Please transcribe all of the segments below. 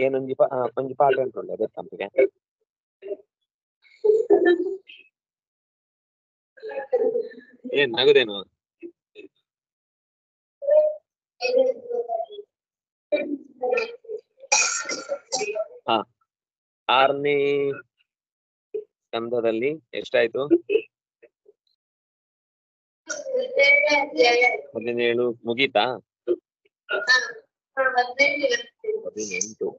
ಏನೊಂದು ಒಂಜಿ ಪಾಠ ಉಂಟು ಅದೇ ಕಂಪಿಗೆ ಏನ್ ನಗದೇನು ಹಾ 6ನೇ ಸ್ಕಂದದಲ್ಲಿ ಎಷ್ಟಾಯ್ತು 17 ಮುಗೀತಾ 18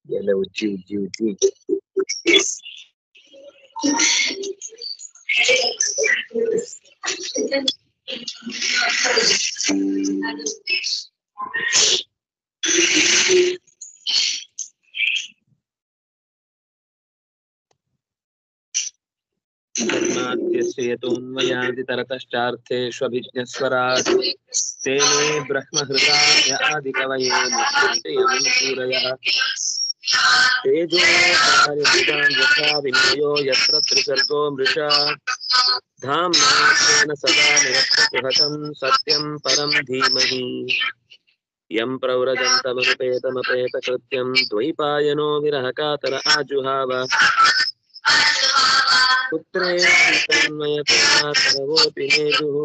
ಎಲ್ಲ ಉಜ್ಜಿ ಉಜ್ಜಿ ಉಜ್ಜಿ यतोऽन्वयादितरतश्चार्थेष्वभिज्ञस्वराट् तेने ब्रह्महृदाय आदिकवये मुह्यन्ते सूरयः तेजो कार्यभूतान् यथा विनिमयो यत्र त्रिसर्गो मृषा धाम्ना स्वेन सदा निरस्तकुहकं सत्यं परं धीमहि यं प्रव्रजन्तमनुपेतमपेतकृत्यं द्वैपायनो विरहकातर आजुहाव पुत्रेण तन्मयतयातरवोऽपि नेदुः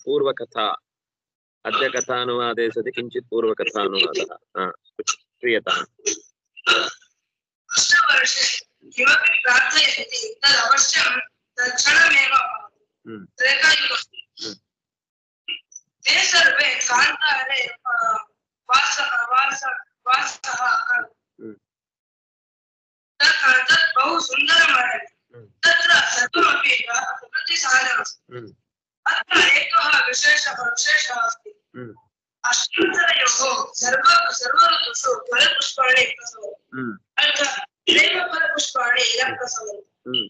पूर्वकथा अद्य कथानुवादे सति किञ्चित् पूर्वकथानुवादः क्रियताम् अष्टवर्षे किमपि प्रार्थयति तदवश्यं तत्क्षणमेव ते सर्वे कान्तारे वासः तत् बहु सुन्दरमस्ति तत्र सर्वमपि प्रकृतिसाधनमस्ति अत्र एकः विशेषः अस्ति अष्टादशयोः सर्वऋतुषु फलपुष्पाणि प्रसवन्ति अर्थात् नैव फलपुष्पाणि न प्रसवन्ति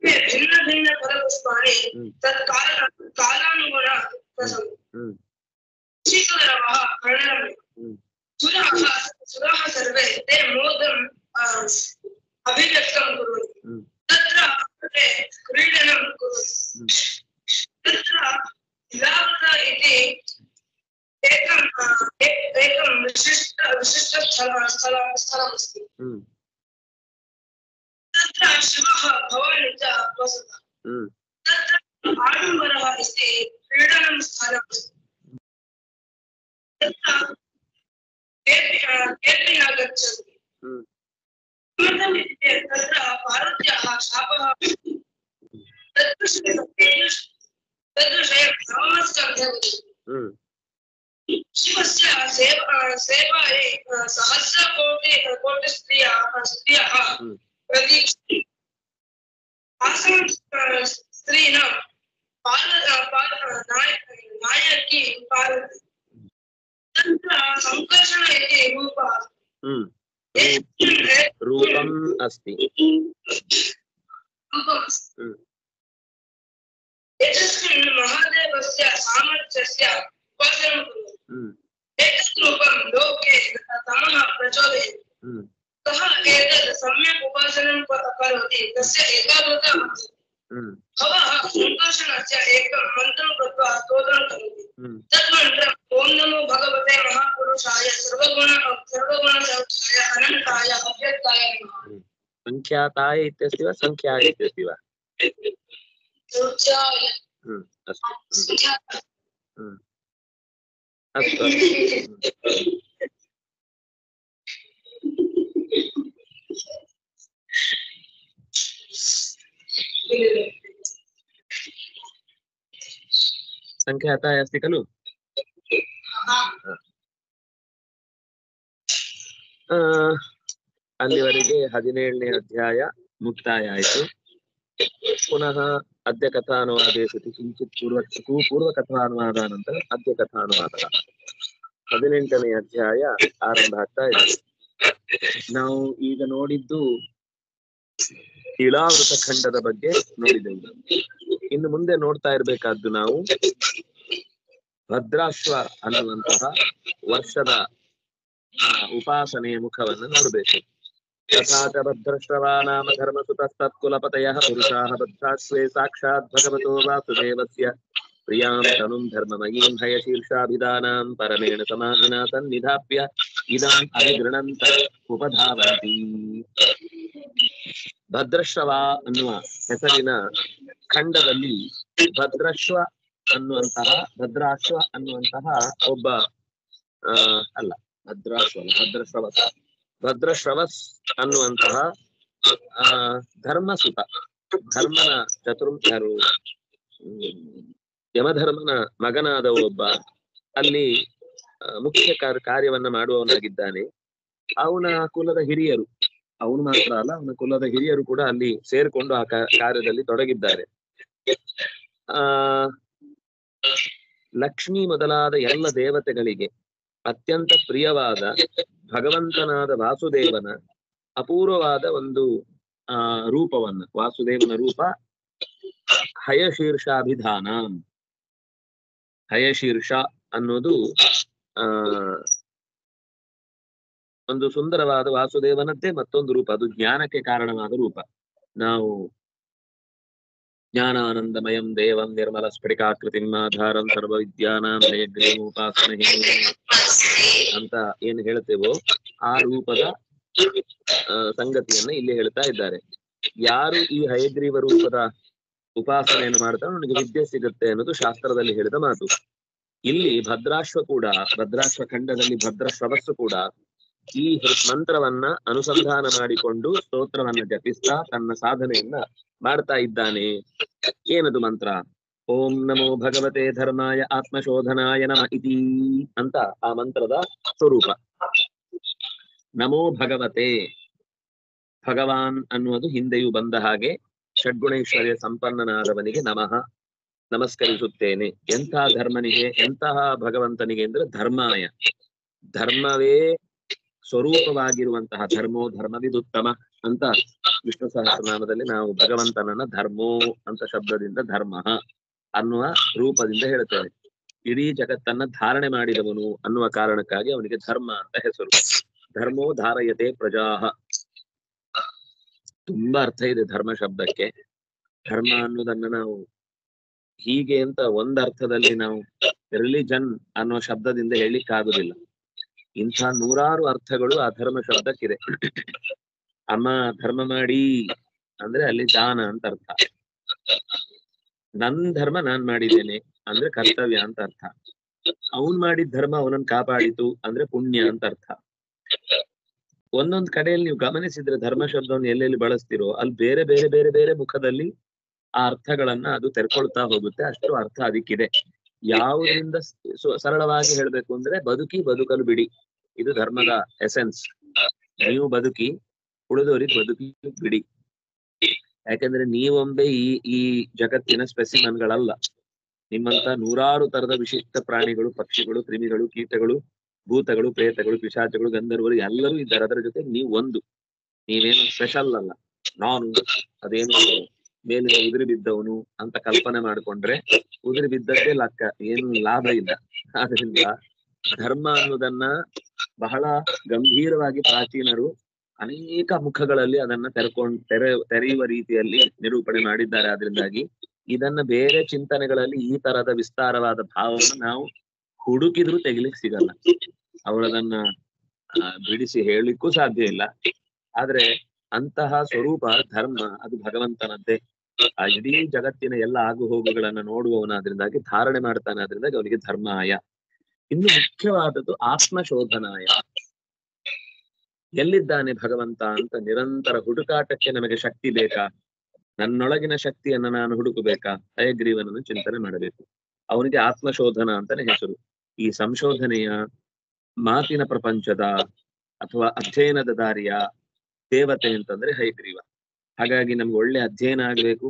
भिन्न भिन्न फलपुष्पाणि तत् कालानुगुणं प्रसवन्ति शीतलरवः कर्णरम्यः सुराः सर्वे ते मोदम् अभिव्यक्तं कुर्वन्ति तत्र ते क्रीडनं कुर्वन्ति तत्र इलावता इति एकं विशिष्टस्थलमस्ति तत्र शिवः भवान् च वसति तत्र आडम्बरः इति क्रीडनं स्थलमस्ति तत्र केऽपि न गच्छन्ति तत्र पार्वत्याः शापः तद्विषये नवमस्कन्धे शिवस्य सेवायै सहस्रकोटि स्त्रियः प्रतीक्षन्ते आसन् स्त्रीणां नायकी पार्वती तत्र संकर्षण इति रूपम् अस्ति एतस्मिन् महादेवस्य सामर्थ्यस्य उपासनं कुर्वन्ति एतत् रूपं लोके तमः प्रचोदयति कः एतत् सम्यक् उपासनं करोति तस्य एकाग्रता भवः संकर्षणस्य एकं मन्त्रं कृत्वा स्तोत्रं करोति तत् मन्त्रम् ॐ नमो भगवते महापुरुषाय सर्वगुणसमुद्राय अनन्ताय अव्यक्ताय नमः संख्याताय इत्यस्ति वा संख्याय इत्यस्ति वा अस्तु संख्याताय अस्ति खलु ಅಲ್ಲಿವರೆಗೆ 17ನೇ ಅಧ್ಯಾಯ ಮುಕ್ತಾಯ ಆಯಿತು. ಪುನಃ ಅದ್ಯ ಕಥಾನುವಾದೇ ಸತಿ ಕಿಂಚಿತ್ ಪೂರ್ವಕಥಾನುವಾದಾನಂತರ ಅದ್ಯ ಕಥಾನುವಾದ. 18ನೇ ಅಧ್ಯಾಯ ಆರಂಭ ಆಗ್ತಾ ಇದೆ. ನಾವು ಈಗ ನೋಡಿದ್ದು ಇಳಾವೃತ ಖಂಡದ ಬಗ್ಗೆ ನೋಡಿದೆವು. ಇನ್ನು ಮುಂದೆ ನೋಡ್ತಾ ಇರ್ಬೇಕಾದ್ದು ನಾವು ಭದ್ರಾಶ್ವ ಅನ್ನುವಂತಹ ವರ್ಷದ ಉಪಾಸನೆಯ ಮುಖವನ್ನು ನೋಡಬೇಕು. ತಥಾಚ ಭದ್ರಶ್ರವಾ ನಾಮ ಧರ್ಮಸುತಸ್ತತ್ಕುಲಪತಯಃ ಪುರುಷಾಃ ಭದ್ರಾಶ್ವೇ ಸಾಕ್ಷಾತ್ ಭಗವತೋ ವಾಸುದೇವಸ್ಯ ಪ್ರಿಯಾಂ ತನುಂ ಧರ್ಮಮಯೀಂ ಹಯಶೀರ್ಷಾಭಿಧಾನಾಂ ಪರಮೇಣ ಸಮಾಧಿನಾ ಸನ್ನಿಧಾಪ್ಯ ಇದಾಂ ಅಭಿಗೃಣಂತ ಉಪಧಾವಂತಿ. ಭದ್ರಶ್ರವ ಅನ್ನುವ ಹೆಸರಿನ ಖಂಡದಲ್ಲಿ ಭದ್ರಾಶ್ವ ಅನ್ನುವಂತಹ ಒಬ್ಬ ಭದ್ರಶ್ರವಸ್ ಅನ್ನುವಂತಹ ಧರ್ಮಸುತ, ಧರ್ಮನ ಯಮಧರ್ಮನ ಮಗನಾದ ಒಬ್ಬ ಅಲ್ಲಿ ಮುಖ್ಯ ಕಾರ್ಯವನ್ನ ಮಾಡುವವನಾಗಿದ್ದಾನೆ. ಅವನ ಕುಲದ ಹಿರಿಯರು, ಅವನು ಮಾತ್ರ ಅಲ್ಲ, ಅವನ ಕುಲದ ಹಿರಿಯರು ಕೂಡ ಅಲ್ಲಿ ಸೇರ್ಕೊಂಡು ಆ ಕಾರ್ಯದಲ್ಲಿ ತೊಡಗಿದ್ದಾರೆ. ಲಕ್ಷ್ಮಿ ಮೊದಲಾದ ಎಲ್ಲ ದೇವತೆಗಳಿಗೆ ಅತ್ಯಂತ ಪ್ರಿಯವಾದ ಭಗವಂತನಾದ ವಾಸುದೇವನ ಅಪೂರ್ವವಾದ ಒಂದು ರೂಪವನ್ನ, ವಾಸುದೇವನ ರೂಪ ಹಯಶೀರ್ಷಾಭಿಧಾನ. ಹಯಶೀರ್ಷ ಅನ್ನೋದು ಒಂದು ಸುಂದರವಾದ ವಾಸುದೇವನದ್ದೇ ಮತ್ತೊಂದು ರೂಪ, ಅದು ಜ್ಞಾನಕ್ಕೆ ಕಾರಣವಾದ ರೂಪ. ನಾವು ಜ್ಞಾನಾನಂದಮಯಂ ದೇವಂ ನಿರ್ಮಲ ಸ್ಫಟಿಕಾಕೃತಿಂ ಆಧಾರಂ ಸರ್ವ ವಿದ್ಯಾನಾಂ ಹಯಗ್ರೀವೋಪಾಸನೆ ಅಂತ ಏನು ಹೇಳ್ತೇವೋ ಆ ರೂಪದ ಸಂಗತಿಯನ್ನ ಇಲ್ಲಿ ಹೇಳ್ತಾ ಇದ್ದಾರೆ. ಯಾರು ಈ ಹಯಗ್ರೀವ ರೂಪದ ಉಪಾಸನೆಯನ್ನು ಮಾಡ್ತಾರೋ ಅವನಿಗೆ ವಿದ್ಯೆ ಸಿಗುತ್ತೆ ಅನ್ನೋದು ಶಾಸ್ತ್ರದಲ್ಲಿ ಹೇಳಿದ ಮಾತು. ಇಲ್ಲಿ ಭದ್ರಾಶ್ವ ಖಂಡದಲ್ಲಿ ಭದ್ರಶ್ರವಸ್ಸು ಕೂಡ ಈ ಮಂತ್ರವನ್ನ ಅನುಸಂಧಾನ ಮಾಡಿಕೊಂಡು ಸ್ತೋತ್ರವನ್ನ ಜಪಿಸ್ತಾ ತನ್ನ ಸಾಧನೆಯನ್ನ ಮಾಡ್ತಾ ಇದ್ದಾನೆ. ಏನದು ಮಂತ್ರ? ಓಂ ನಮೋ ಭಗವತೆ ಧರ್ಮಾಯ ಆತ್ಮಶೋಧನಾಯ ನಮಃ ಇತಿ ಅಂತ ಆ ಮಂತ್ರದ ಸ್ವರೂಪ. ನಮೋ ಭಗವತೆ, ಭಗವಾನ್ ಅನ್ನುವುದು ಹಿಂದೆಯೂ ಬಂದ ಹಾಗೆ ಷಡ್ಗುಣೈಶ್ವರ್ಯ ಸಂಪನ್ನನಾದವನಿಗೆ ನಮಸ್ಕರಿಸುತ್ತೇನೆ. ಎಂತಹ ಧರ್ಮನಿಗೆ, ಎಂತಹ ಭಗವಂತನಿಗೆ ಅಂದ್ರೆ ಧರ್ಮಾಯ, ಧರ್ಮವೇ ಸ್ವರೂಪವಾಗಿರುವಂತಹ ಧರ್ಮೋ ಧರ್ಮವಿದುತ್ತಮ ಅಂತ ವಿಷ್ಣು ಸಹಸ್ರನಾಮದಲ್ಲಿ ನಾವು ಭಗವಂತನನ್ನ ಧರ್ಮೋ ಅಂತ ಶಬ್ದದಿಂದ ಧರ್ಮ ಅನ್ನುವ ರೂಪದಿಂದ ಹೇಳ್ತೇವೆ. ಇಡೀ ಜಗತ್ತನ್ನ ಧಾರಣೆ ಮಾಡಿದವನು ಅನ್ನುವ ಕಾರಣಕ್ಕಾಗಿ ಅವನಿಗೆ ಧರ್ಮ ಅಂತ ಹೆಸರು. ಧರ್ಮೋ ಧಾರಯತೆ ಪ್ರಜಾಹ. ತುಂಬಾ ಅರ್ಥ ಇದೆ ಧರ್ಮ ಶಬ್ದಕ್ಕೆ. ಧರ್ಮ ಅನ್ನೋದನ್ನ ನಾವು ಹೀಗೆ ಅಂತ ಒಂದರ್ಥದಲ್ಲಿ ನಾವು ರಿಲಿಜನ್ ಅನ್ನೋ ಶಬ್ದದಿಂದ ಹೇಳಿಕ್ಕಾಗುದಿಲ್ಲ. ಇಂಥ ನೂರಾರು ಅರ್ಥಗಳು ಆ ಧರ್ಮ ಶಬ್ದಕ್ಕಿದೆ. ಅಮ್ಮ ಧರ್ಮ ಮಾಡಿ ಅಂದ್ರೆ ಅಲ್ಲಿ ದಾನ ಅಂತ ಅರ್ಥ. ನನ್ ಧರ್ಮ ನಾನ್ ಮಾಡಿದ್ದೇನೆ ಅಂದ್ರೆ ಕರ್ತವ್ಯ ಅಂತ ಅರ್ಥ. ಅವನ್ ಮಾಡಿದ ಧರ್ಮ ಅವನನ್ನ ಕಾಪಾಡಿತು ಅಂದ್ರೆ ಪುಣ್ಯ ಅಂತ ಅರ್ಥ. ಒಂದೊಂದ್ ಕಡೆಯಲ್ಲಿ ನೀವು ಗಮನಿಸಿದ್ರೆ ಧರ್ಮ ಶಬ್ದವನ್ನು ಎಲ್ಲೆಲ್ಲಿ ಬಳಸ್ತಿರೋ ಅಲ್ಲಿ ಬೇರೆ ಬೇರೆ ಬೇರೆ ಬೇರೆ ಮುಖದಲ್ಲಿ ಆ ಅರ್ಥಗಳನ್ನ ಅದು ತೆರ್ಕೊಳ್ತಾ ಹೋಗುತ್ತೆ. ಅಷ್ಟು ಅರ್ಥ ಅದಕ್ಕಿದೆ. ಯಾವುದರಿಂದ ಸರಳವಾಗಿ ಹೇಳ್ಬೇಕು ಅಂದ್ರೆ ಬದುಕಲು ಬಿಡಿ, ಇದು ಧರ್ಮದ ಎಸೆನ್ಸ್. ನೀವು ಬದುಕಿ ಉಳಿದವರಿಗೆ ಬದುಕಿ ಬಿಡಿ. ಯಾಕಂದ್ರೆ ನೀವೊಂದೇ ಈ ಜಗತ್ತಿನ ಸ್ಪೆಸಿಮನ್ಗಳಲ್ಲ. ನಿಮ್ಮಂತ ನೂರಾರು ತರದ ವಿಶಿಷ್ಟ ಪ್ರಾಣಿಗಳು, ಪಕ್ಷಿಗಳು, ಕ್ರಿಮಿಗಳು, ಕೀಟಗಳು, ಭೂತಗಳು, ಪ್ರೇತಗಳು, ಪಿಶಾಚಗಳು, ಗಂಧರ್ವರು ಎಲ್ಲರೂ ಇದ್ದಾರೆ. ಅದರ ಜೊತೆ ನೀವು ಒಂದು, ನೀವೇನು ಸ್ಪೆಷಲ್ ಅಲ್ಲ. ನಾನು ಅದೇನು ಮೇಲಿನ ಉದುರಿ ಬಿದ್ದವನು ಅಂತ ಕಲ್ಪನೆ ಮಾಡ್ಕೊಂಡ್ರೆ ಉದುರಿ ಬಿದ್ದದ್ದೇ ಲೆಕ್ಕ, ಏನು ಲಾಭ ಇಲ್ಲ. ಆದ್ರಿಂದ ಧರ್ಮ ಅನ್ನೋದನ್ನ ಬಹಳ ಗಂಭೀರವಾಗಿ ಪ್ರಾಚೀನರು ಅನೇಕ ಮುಖಗಳಲ್ಲಿ ಅದನ್ನ ತೆರೆಯುವ ರೀತಿಯಲ್ಲಿ ನಿರೂಪಣೆ ಮಾಡಿದ್ದಾರೆ. ಆದ್ರಿಂದಾಗಿ ಇದನ್ನ ಬೇರೆ ಚಿಂತನೆಗಳಲ್ಲಿ ಈ ತರದ ವಿಸ್ತಾರವಾದ ಭಾವವನ್ನು ನಾವು ಹುಡುಕಿದ್ರೂ ತೆಗಿಲಿಕ್ಕೆ ಸಿಗಲ್ಲ. ಅವಳದನ್ನ ಬಿಡಿಸಿ ಹೇಳಲಿಕ್ಕೂ ಸಾಧ್ಯ ಇಲ್ಲ. ಆದ್ರೆ ಅಂತಹ ಸ್ವರೂಪ ಧರ್ಮ ಅದು ಭಗವಂತನದ್ದೇ. ಆ ಇಡೀ ಜಗತ್ತಿನ ಎಲ್ಲ ಆಗು ಹೋಗುಗಳನ್ನ ನೋಡುವವನಾದ್ರಿಂದಾಗಿ ಧಾರಣೆ ಮಾಡ್ತಾನೆ. ಆದ್ರಿಂದಾಗಿ ಅವನಿಗೆ ಧರ್ಮಾಯ. ಇನ್ನು ಮುಖ್ಯವಾದದ್ದು ಆತ್ಮಶೋಧನಾಯ. ಎಲ್ಲಿದ್ದಾನೆ ಭಗವಂತ ಅಂತ ನಿರಂತರ ಹುಡುಕಾಟಕ್ಕೆ ನಮಗೆ ಶಕ್ತಿ ಬೇಕಾ? ನನ್ನೊಳಗಿನ ಶಕ್ತಿಯನ್ನ ನಾನು ಹುಡುಕಬೇಕಾ? ಹಯಗ್ರೀವನನ್ನು ಚಿಂತನೆ ಮಾಡಬೇಕು. ಅವನಿಗೆ ಆತ್ಮಶೋಧನ ಅಂತಾನೆ ಹೆಸರು. ಈ ಸಂಶೋಧನೆಯ, ಮಾತಿನ ಪ್ರಪಂಚದ ಅಥವಾ ಅಧ್ಯಯನದ ದಾರಿಯ ದೇವತೆ ಅಂತಂದ್ರೆ ಹಯಗ್ರೀವ. ಹಾಗಾಗಿ ನಮ್ಗೆ ಒಳ್ಳೆ ಅಧ್ಯಯನ ಆಗ್ಬೇಕು,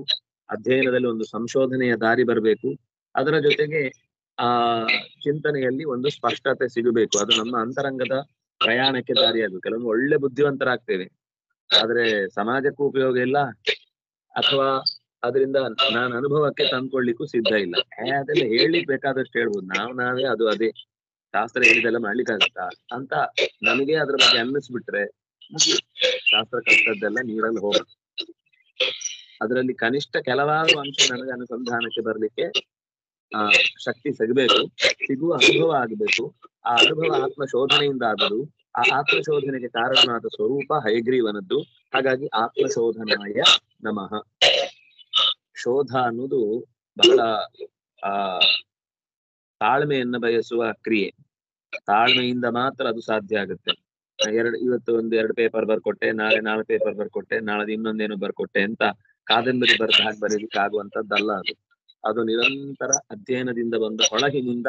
ಅಧ್ಯಯನದಲ್ಲಿ ಒಂದು ಸಂಶೋಧನೆಯ ದಾರಿ ಬರಬೇಕು. ಅದರ ಜೊತೆಗೆ ಆ ಚಿಂತನೆಯಲ್ಲಿ ಒಂದು ಸ್ಪಷ್ಟತೆ ಸಿಗಬೇಕು. ಅದು ನಮ್ಮ ಅಂತರಂಗದ ಪ್ರಯಾಣಕ್ಕೆ ದಾರಿಯಾಗಬೇಕು. ಕೆಲವೊಂದು ಒಳ್ಳೆ ಬುದ್ಧಿವಂತರಾಗ್ತೇವೆ, ಆದ್ರೆ ಸಮಾಜಕ್ಕೂ ಉಪಯೋಗ ಇಲ್ಲ, ಅಥವಾ ಅದರಿಂದ ನಾನು ಅನುಭವಕ್ಕೆ ತಂದ್ಕೊಳ್ಲಿಕ್ಕೂ ಸಿದ್ಧ ಇಲ್ಲ. ಅದೆಲ್ಲ ಹೇಳಲಿಕ್ಕೆ ಬೇಕಾದಷ್ಟು ಹೇಳ್ಬೋದು, ನಾವೇ ಅದು ಅದೇ ಶಾಸ್ತ್ರ ಹೇಳಿದೆಲ್ಲ ಮಾಡ್ಲಿಕ್ಕಾಗತ್ತಾ ಅಂತ ನಮಗೆ ಅದ್ರ ಬಗ್ಗೆ ಅನ್ನಿಸ್ಬಿಟ್ರೆ ಶಾಸ್ತ್ರ ಕಲ್ತದ್ದೆಲ್ಲ ನೀರಲ್ಲಿ ಹೋಗುತ್ತೆ. ಅದರಲ್ಲಿ ಕನಿಷ್ಠ ಕೆಲವಾರು ಅಂಶ ನನಗೆ ಅನುಸಂಧಾನಕ್ಕೆ ಬರ್ಲಿಕ್ಕೆ ಶಕ್ತಿ ಸಿಗುವ ಅನುಭವ ಆಗಬೇಕು. ಆ ಅನುಭವ ಆತ್ಮಶೋಧನೆಯಿಂದ ಆಗುದು. ಆ ಆತ್ಮಶೋಧನೆಗೆ ಕಾರಣವಾದ ಸ್ವರೂಪ ಹಯಗ್ರೀವನದ್ದು. ಹಾಗಾಗಿ ಆತ್ಮಶೋಧನಾಯ ನಮಃ. ಶೋಧ ಅನ್ನೋದು ಬಹಳ ತಾಳ್ಮೆಯನ್ನ ಬಯಸುವ ಕ್ರಿಯೆ. ತಾಳ್ಮೆಯಿಂದ ಮಾತ್ರ ಅದು ಸಾಧ್ಯ ಆಗುತ್ತೆ. ಇವತ್ತು ಒಂದು 2 ಪೇಪರ್ ಬರ್ಕೊಟ್ಟೆ, ನಾಳೆ 4 ಪೇಪರ್ ಬರ್ಕೊಟ್ಟೆ, ನಾಳೆ ಇನ್ನೊಂದೇನು ಬರ್ಕೊಟ್ಟೆ ಅಂತ ಕಾದಂಬರಿ ಬರ್ದ ಹಾಗೆ ಬರೀಲಿಕ್ಕೆ ಆಗುವಂತದ್ದಲ್ಲ ಅದು. ಅದು ನಿರಂತರ ಅಧ್ಯಯನದಿಂದ ಬಂದ ಹೊಳಗಿನಿಂದ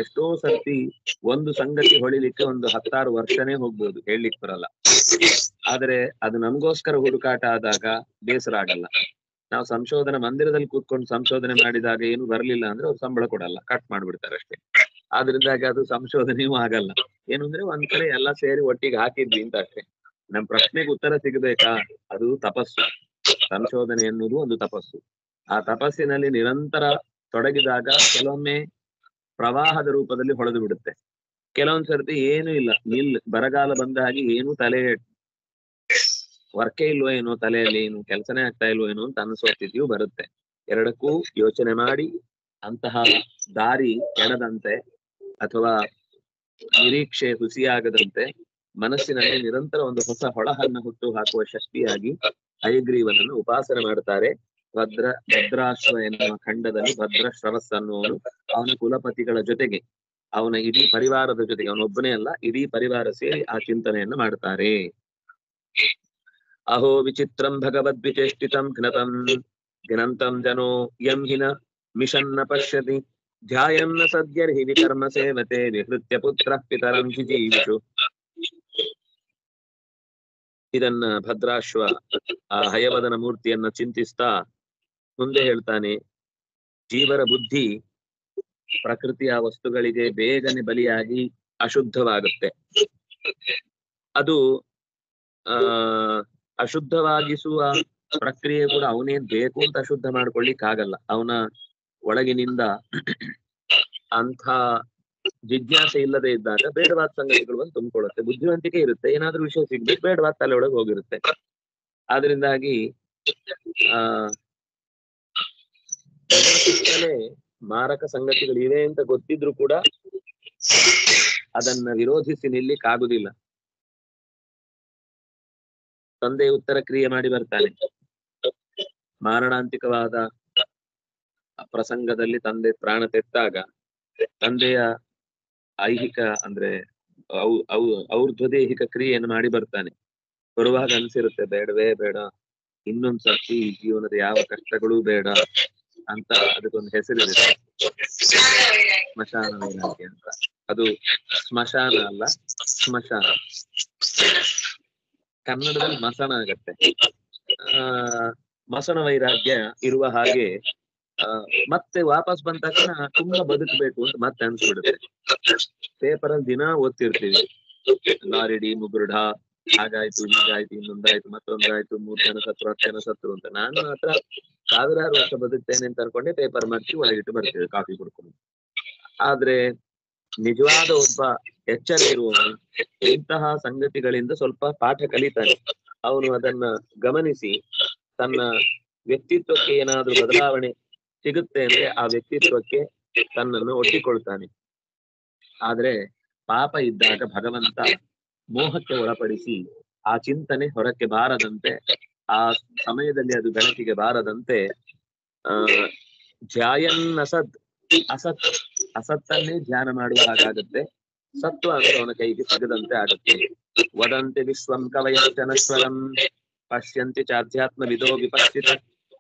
ಎಷ್ಟೋ ಸರ್ತಿ ಒಂದು ಸಂಗತಿ ಹೊಳಿಲಿಕ್ಕೆ ಒಂದು 10-6 ವರ್ಷನೇ ಹೋಗ್ಬೋದು, ಹೇಳಲಿಕ್ಕೆ ಬರಲ್ಲ. ಆದ್ರೆ ಅದು ನಮಗೋಸ್ಕರ ಹುಡುಕಾಟ ಆದಾಗ ಬೇಸರ ಆಗಲ್ಲ. ನಾವು ಸಂಶೋಧನಾ ಮಂದಿರದಲ್ಲಿ ಕೂತ್ಕೊಂಡು ಸಂಶೋಧನೆ ಮಾಡಿದಾಗ ಏನು ಬರ್ಲಿಲ್ಲ ಅಂದ್ರೆ ಅವ್ರು ಸಂಬಳ ಕೊಡಲ್ಲ, ಕಟ್ ಮಾಡ್ಬಿಡ್ತಾರೆ ಅಷ್ಟೇ. ಆದ್ರಿಂದಾಗಿ ಅದು ಸಂಶೋಧನೆಯೂ ಆಗಲ್ಲ. ಏನು ಅಂದ್ರೆ ಒಂದ್ ಕಡೆ ಎಲ್ಲ ಸೇರಿ ಒಟ್ಟಿಗೆ ಹಾಕಿದ್ವಿ ಅಂತ ಅಷ್ಟೇ. ನಮ್ ಪ್ರಶ್ನೆಗೆ ಉತ್ತರ ಸಿಗಬೇಕಾ? ಅದು ತಪಸ್ಸು. ಸಂಶೋಧನೆ ಎನ್ನುವುದು ಒಂದು ತಪಸ್ಸು. ಆ ತಪಸ್ಸಿನಲ್ಲಿ ನಿರಂತರ ತೊಡಗಿದಾಗ ಕೆಲವೊಮ್ಮೆ ಪ್ರವಾಹದ ರೂಪದಲ್ಲಿ ಹೊಳೆದು ಬಿಡುತ್ತೆ. ಕೆಲವೊಂದ್ ಸರ್ತಿ ಏನು ಇಲ್ಲ, ಬರಗಾಲ ಬಂದ ಹಾಗೆ ಏನು ತಲೆ ವರ್ಕೇ ಇಲ್ವೋ ಏನೋ, ತಲೆಯಲ್ಲಿ ಏನು ಕೆಲಸನೇ ಆಗ್ತಾ ಇಲ್ವೋ ಏನೋ ಅಂತ ಅನಿಸೋತಿದ್ಯೂ ಬರುತ್ತೆ. ಎರಡಕ್ಕೂ ಯೋಚನೆ ಮಾಡಿ ಅಂತಹ ದಾರಿ ಕೆಡದಂತೆ ಅಥವಾ ನಿರೀಕ್ಷೆ ಹುಸಿಯಾಗದಂತೆ ಮನಸ್ಸಿನಲ್ಲಿ ನಿರಂತರ ಒಂದು ಹೊಸ ಹೊಳಹನ್ನು ಹುಟ್ಟು ಹಾಕುವ ಶಕ್ತಿಯಾಗಿ ಹಯಗ್ರೀವನನ್ನು ಉಪಾಸನೆ ಮಾಡ್ತಾರೆ. ಭದ್ರಾಶ್ವ ಎನ್ನುವ ಖಂಡದಲ್ಲಿ ಭದ್ರ ಶ್ರವಸ್ ಅನ್ನುವನು ಅವನ ಕುಲಪತಿಗಳ ಜೊತೆಗೆ, ಅವನ ಇಡೀ ಪರಿವಾರದ ಜೊತೆಗೆ, ಅವನೊಬ್ಬನೇ ಅಲ್ಲ ಇಡೀ ಪರಿವಾರ ಸೇರಿ ಆ ಚಿಂತನೆಯನ್ನು ಮಾಡ್ತಾರೆ. ಅಹೋ ವಿಚಿತ್ರಂ ಭಗವದ್ವಿಚೇಷ್ಟಿತಂ ಘ್ನಂತಂ ಜನೋ ಯಂ ಹಿನ ಮಿಷನ್ನ ಪಶ್ಯತಿ ಧ್ಯಾಯನ್ನ ಸದ್ಯರ್ಹಿ ವಿಕರ್ಮ ಸೇವತೆ ವಿಹೃತ್ಯ ಪುತ್ರ ಪಿತರಂ ಜಿಜೀವಿಷು. ಇದನ್ನ ಭದ್ರಾಶ್ವ ಆ ಹಯವದನ ಮೂರ್ತಿಯನ್ನ ಚಿಂತಿಸ್ತಾ ಮುಂದೆ ಹೇಳ್ತಾನೆ, ಜೀವರ ಬುದ್ಧಿ ಪ್ರಕೃತಿಯ ವಸ್ತುಗಳಿಗೆ ಬೇಗನೆ ಬಲಿಯಾಗಿ ಅಶುದ್ಧವಾಗುತ್ತೆ. ಅದು ಅಶುದ್ಧವಾಗಿಸುವ ಪ್ರಕ್ರಿಯೆ ಕೂಡ ಅವನೇನ್ ಬೇಕು ಅಂತ ಅಶುದ್ಧ ಮಾಡ್ಕೊಳ್ಳಿಕ್ಕಾಗಲ್ಲ. ಅವನ ಒಳಗಿನಿಂದ ಅಂಥ ಜಿಜ್ಞಾಸೆ ಇಲ್ಲದೆ ಇದ್ದಾಗ ಬೇಡವಾದ ಸಂಗತಿಗಳು ಬಂದು ತುಂಬಿಕೊಳ್ಳುತ್ತೆ. ಬುದ್ಧಿವಂತಿಕೆ ಇರುತ್ತೆ, ಏನಾದ್ರೂ ವಿಷಯ ಸಿಗ್ಬೇಕು, ಬೇಡವಾದ ತಲೆ ಒಳಗೆ ಹೋಗಿರುತ್ತೆ. ಆದ್ರಿಂದಾಗಿ ಸುತ್ತಲೇ ಮಾರಕ ಸಂಗತಿಗಳು ಇವೆ ಅಂತ ಗೊತ್ತಿದ್ರು ಕೂಡ ಅದನ್ನ ವಿರೋಧಿಸಿ ನಿಲ್ಲಿಕ್ಕಾಗುದಿಲ್ಲ. ತಂದೆ ಉತ್ತರ ಕ್ರಿಯೆ ಮಾಡಿ ಬರ್ತಾನೆ. ಮಾರಣಾಂತಿಕವಾದ ಪ್ರಸಂಗದಲ್ಲಿ ತಂದೆ ಪ್ರಾಣ ತೆತ್ತಾಗ ತಂದೆಯ ಐಹಿಕ ಅಂದ್ರೆ ಔರ್ಧ್ವದೇಹಿಕ ಕ್ರಿಯೆಯನ್ನು ಮಾಡಿ ಬರ್ತಾನೆ. ಬರುವಾಗ ಅನ್ಸಿರುತ್ತೆ, ಬೇಡವೇ ಬೇಡ, ಇನ್ನೊಂದ್ಸರ್ತಿ ಈ ಜೀವನದ ಯಾವ ಕಷ್ಟಗಳೂ ಬೇಡ ಅಂತ. ಅದಕ್ಕೊಂದು ಹೆಸರಿದೆ, ಸ್ಮಶಾನ ವೈರಾಗ್ಯ ಅಂತ. ಅದು ಸ್ಮಶಾನ ಅಲ್ಲ, ಸ್ಮಶಾನ. ಕನ್ನಡದಲ್ಲಿ ಮಸಣ ಆಗತ್ತೆ. ಮಸಣ ವೈರಾಗ್ಯ ಇರುವ ಹಾಗೆ ಮತ್ತೆ ವಾಪಸ್ ಬಂದ ತಕ್ಷಣ ತುಂಬಾ ಬದುಕಬೇಕು ಅಂತ ಮತ್ತೆ ಅನ್ಸ್ಬಿಡುತ್ತೆ. ಪೇಪರಲ್ಲಿ ದಿನ ಓದ್ತಿರ್ತೀವಿ, ಲಾರಿಡಿ ಮುಗುರುಢ, ಹಾಗಾಯ್ತು ಹೀಗಾಯ್ತು ಇನ್ನೊಂದಾಯ್ತು ಮತ್ತೊಂದಾಯ್ತು, 3 ಜನ ಸತ್ರು 10 ಜನ ಸತ್ರು ಅಂತ. ನಾನು ಮಾತ್ರ 1000 ವರ್ಷ ಬದುಕ್ತೇನೆ ಅಂತ ಅನ್ಕೊಂಡೆ ಪೇಪರ್ ಮರ್ಚಿ ಒಳಗಿಟ್ಟು ಬರ್ತೇವೆ ಕಾಫಿ ಕುಡ್ಕೊಂಡು. ಆದ್ರೆ ನಿಜವಾದ ಒಬ್ಬ ಎಚ್ಚರ ಇರುವವನು ಇಂತಹ ಸಂಗತಿಗಳಿಂದ ಸ್ವಲ್ಪ ಪಾಠ ಕಲಿತಾನೆ. ಅವನು ಅದನ್ನ ಗಮನಿಸಿ ತನ್ನ ವ್ಯಕ್ತಿತ್ವಕ್ಕೆ ಏನಾದ್ರೂ ಬದಲಾವಣೆ ಸಿಗುತ್ತೆ ಅಂದ್ರೆ ಆ ವ್ಯಕ್ತಿತ್ವಕ್ಕೆ ತನ್ನನ್ನು ಒಡ್ಡಿಕೊಳ್ತಾನೆ. ಆದ್ರೆ ಪಾಪ ಇದ್ದಾಗ ಭಗವಂತ ಮೋಹಕ್ಕೆ ಒಳಪಡಿಸಿ ಆ ಚಿಂತನೆ ಹೊರಕ್ಕೆ ಬಾರದಂತೆ, ಆ ಸಮಯದಲ್ಲಿ ಅದು ಬೆಳಕಿಗೆ ಬಾರದಂತೆ ಧ್ಯಾಯನ್ನಸದ್ ಅಸತ್ತನ್ನೇ ಧ್ಯಾನ ಮಾಡುವ ಹಾಗಾಗುತ್ತೆ. ಸತ್ವ ಅಂದ್ರೆ ಅವನ ಕೈಗೆ ಸಿಗದಂತೆ ಆಗುತ್ತೆ. ವದಂತಿ ವಿಶ್ವಂ ಕವಯಶ್ಚನಶ್ವರಂ ಪಶ್ಯಂತಿ ಚಾಧ್ಯಾತ್ಮ ವಿದೋ ವಿಪಶ್ಚಿತ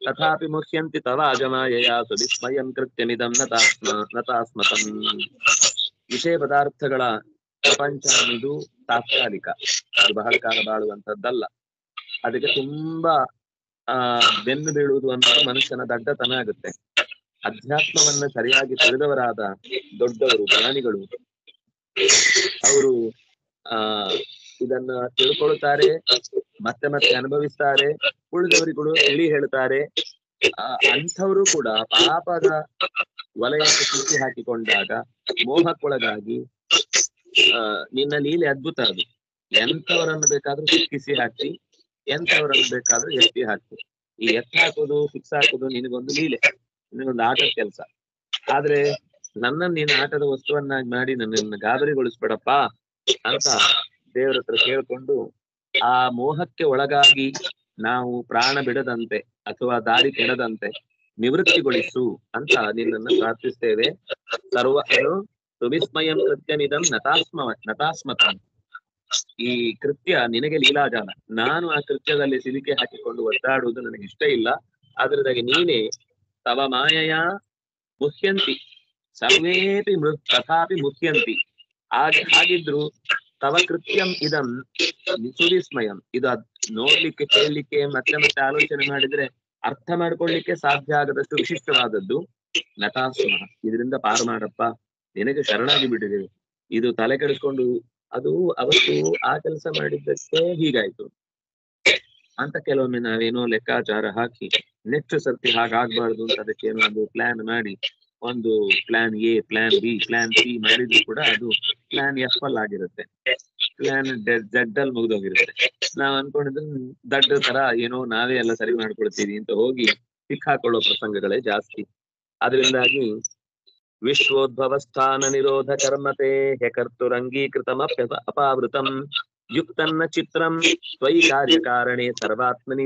ತಥಾಪಿ ಮುಹ್ಯಂತಿ ತವ ಅಜಮಾಯಯಾ ಸುವಿಸ್ಮಯಂ ಕೃತ್ಯಮಿದಂ ನತಾಸ್ಮತಂ. ವಿಷಯ ಪದಾರ್ಥಗಳ ಪ್ರಪಂಚ ಅನ್ನೋದು ತಾತ್ಕಾಲಿಕ, ಅದು ಬಹಳ ಕಾಲ ಬಾಳುವಂತದ್ದಲ್ಲ. ಅದಕ್ಕೆ ತುಂಬಾ ಬೆನ್ನು ಬೀಳುವುದು ಅನ್ನೋದು ಮನುಷ್ಯನ ದಡ್ಡತನ ಆಗುತ್ತೆ. ಅಧ್ಯಾತ್ಮವನ್ನ ಸರಿಯಾಗಿ ತಿಳಿದವರಾದ ದೊಡ್ಡವರು ಜ್ಞಾನಿಗಳು ಅವರು ಇದನ್ನ ತಿಳ್ಕೊಳ್ತಾರೆ, ಮತ್ತೆ ಮತ್ತೆ ಅನುಭವಿಸ್ತಾರೆ, ಉಳಿದವರಿಗೂ ತಿಳಿ ಹೇಳ್ತಾರೆ. ಅಂಥವರು ಕೂಡ ಪಾಪದ ವಲಯಕ್ಕೆ ಸಿಕ್ಕಿ ಹಾಕಿಕೊಂಡಾಗ ಮೋಹಕ್ಕೊಳಗಾಗಿ ನಿನ್ನ ಲೀಲೆ ಅದ್ಭುತ. ಅದು ಎಂಥವರನ್ನು ಬೇಕಾದ್ರೂ ಸಿಕ್ಕಿಸಿ ಹಾಕಿ, ಎಂಥವರನ್ನು ಬೇಕಾದ್ರೂ ಎತ್ತಿ ಹಾಕಿ. ಈ ಎತ್ತ ಹಾಕೋದು ಫಿಕ್ಸ್ ಹಾಕೋದು ನಿನಗೊಂದು ಲೀಲೆ, ನಿನಗೊಂದು ಆಟದ ಕೆಲಸ. ಆದ್ರೆ ನನ್ನನ್ನು ನೀನು ಆಟದ ವಸ್ತುವನ್ನಾಗಿ ಮಾಡಿ ನನ್ನನ್ನು ಗಾಬರಿಗೊಳಿಸ್ಬೇಡಪ್ಪ ಅಂತ ದೇವರ ಹತ್ರ ಕೇಳ್ಕೊಂಡು ಆ ಮೋಹಕ್ಕೆ ಒಳಗಾಗಿ ನಾವು ಪ್ರಾಣ ಬಿಡದಂತೆ ಅಥವಾ ದಾರಿ ಕೆಡದಂತೆ ನಿವೃತ್ತಿಗೊಳಿಸು ಅಂತ ನಿನ್ನನ್ನು ಪ್ರಾರ್ಥಿಸ್ತೇವೆ. ಸುವಿಸ್ಮಯಂ ಕೃತ್ಯನಿದಂ ನತಾಸ್ಮತಂ. ಈ ಕೃತ್ಯ ನಿನಗೆ ಲೀಲಾಜಾಲ. ನಾನು ಆ ಕೃತ್ಯದಲ್ಲಿ ಸಿಲುಕೆ ಹಾಕಿಕೊಂಡು ಒದ್ದಾಡುವುದು ನನಗೆ ಇಷ್ಟ ಇಲ್ಲ. ಅದರದಾಗಿ ನೀನೇ ತವ ಮಾಯೆಯ ಮುಹ್ಯಂತಿ ಸರ್ವೇಪಿ ತಥಾಪಿ ಮುಹ್ಯಂತಿ. ಹಾಗಿದ್ರು ತವ ಕೃತ್ಯಂ ಇದಂ ಸುವಿಸ್ಮಯಂ. ಇದು ನೋಡ್ಲಿಕ್ಕೆ, ಕೇಳಲಿಕ್ಕೆ, ಮತ್ತೆ ಮತ್ತೆ ಆಲೋಚನೆ ಮಾಡಿದ್ರೆ ಅರ್ಥ ಮಾಡ್ಕೊಳ್ಳಿಕ್ಕೆ ಸಾಧ್ಯ ಆಗದಷ್ಟು ವಿಶಿಷ್ಟವಾದದ್ದು. ನತಾಸ್ಮ, ಇದರಿಂದ ಪಾರು ಮಾಡಪ್ಪ, ನಿನಗೆ ಶರಣಾಗಿ ಬಿಟ್ಟಿದ್ದೇವೆ. ಇದು ತಲೆ ಕೆಡಿಸ್ಕೊಂಡು ಅದು ಅವತ್ತು ಆ ಕೆಲಸ ಮಾಡಿದ್ದಕ್ಕೆ ಹೀಗಾಯ್ತು ಅಂತ ಕೆಲವೊಮ್ಮೆ ನಾವೇನೋ ಲೆಕ್ಕಾಚಾರ ಹಾಕಿ ನೆಕ್ಸ್ಟ್ ಸರ್ತಿ ಹಾಗಾಗ್ಬಾರ್ದು ಅಂತ ಅದಕ್ಕೇನೋ ಒಂದು ಪ್ಲಾನ್ ಮಾಡಿ, ಒಂದು plan A, plan B, plan C ಮಾಡಿದ್ರು ಕೂಡ ಅದು ಪ್ಲಾನ್ ಎಫ್ ಅಲ್ಲಿ ಆಗಿರುತ್ತೆ, ಪ್ಲಾನ್ ಝೆಡ್ ಅಲ್ಲಿ ಮುಗಿದೋಗಿರುತ್ತೆ. ನಾವ್ ಅನ್ಕೊಂಡಿದ್ರೆ ದಡ್ಡ ತರ ಏನೋ ನಾವೇ ಎಲ್ಲ ಸರಿ ಮಾಡ್ಕೊಳ್ತೀವಿ ಅಂತ ಹೋಗಿ ಸಿಕ್ಕಾಕೊಳ್ಳೋ ಪ್ರಸಂಗಗಳೇ ಜಾಸ್ತಿ. ಅದರಿಂದಾಗಿ ವಿಶ್ವೋದ್ಭವ ಸ್ಥಾನ ನಿರೋಧ ಕರ್ಮತೆ ಕರ್ತುರಂಗೀಕೃತಂ ಅಪಾವೃತಂ ಯುಕ್ತನ್ನ ಚಿತ್ರಂ ತ್ವಯಿ ಕಾರ್ಯಕಾರಣೆ ಸರ್ವಾತ್ಮನಿ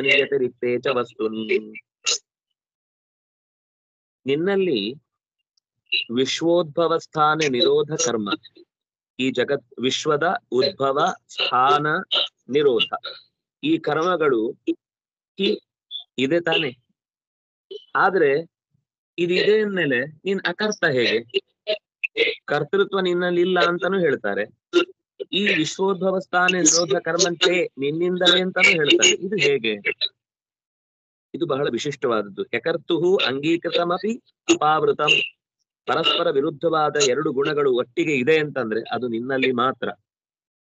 ವ್ಯತಿರಿಕ್ತೆ ಚ ವಸ್ತುನಿ. ನಿನ್ನಲ್ಲಿ ವಿಶ್ವೋದ್ಭವ ಸ್ಥಾನ ನಿರೋಧ ಕರ್ಮ, ಈ ಜಗತ್ ವಿಶ್ವದ ಉದ್ಭವ ಸ್ಥಾನ ನಿರೋಧ ಈ ಕರ್ಮಗಳು ಇದೆ ತಾನೆ. ಆದ್ರೆ ಇದಿದೆ ಅಂದ್ಮೇಲೆ ನೀನ್ ಅಕರ್ತ ಹೇಗೆ? ಕರ್ತೃತ್ವ ನಿನ್ನಲ್ಲಿ ಇಲ್ಲ ಅಂತಾನು ಹೇಳ್ತಾರೆ. ಈ ವಿಶ್ವೋದ್ಭವ ಸ್ಥಾನ ನಿರೋಧ ಕರ್ಮಂತೆ ನಿನ್ನಿಂದಲೇ ಅಂತಾನು ಹೇಳ್ತಾರೆ. ಇದು ಹೇಗೆ? ಇದು ಬಹಳ ವಿಶಿಷ್ಟವಾದದ್ದು. ಯಕರ್ತುಹು ಅಂಗೀಕೃತಮಪಿ ಅಪಾವೃತಂ. ಪರಸ್ಪರ ವಿರುದ್ಧವಾದ ಎರಡು ಗುಣಗಳು ಒಟ್ಟಿಗೆ ಇದೆ ಅಂತಂದ್ರೆ ಅದು ನಿನ್ನಲ್ಲಿ ಮಾತ್ರ.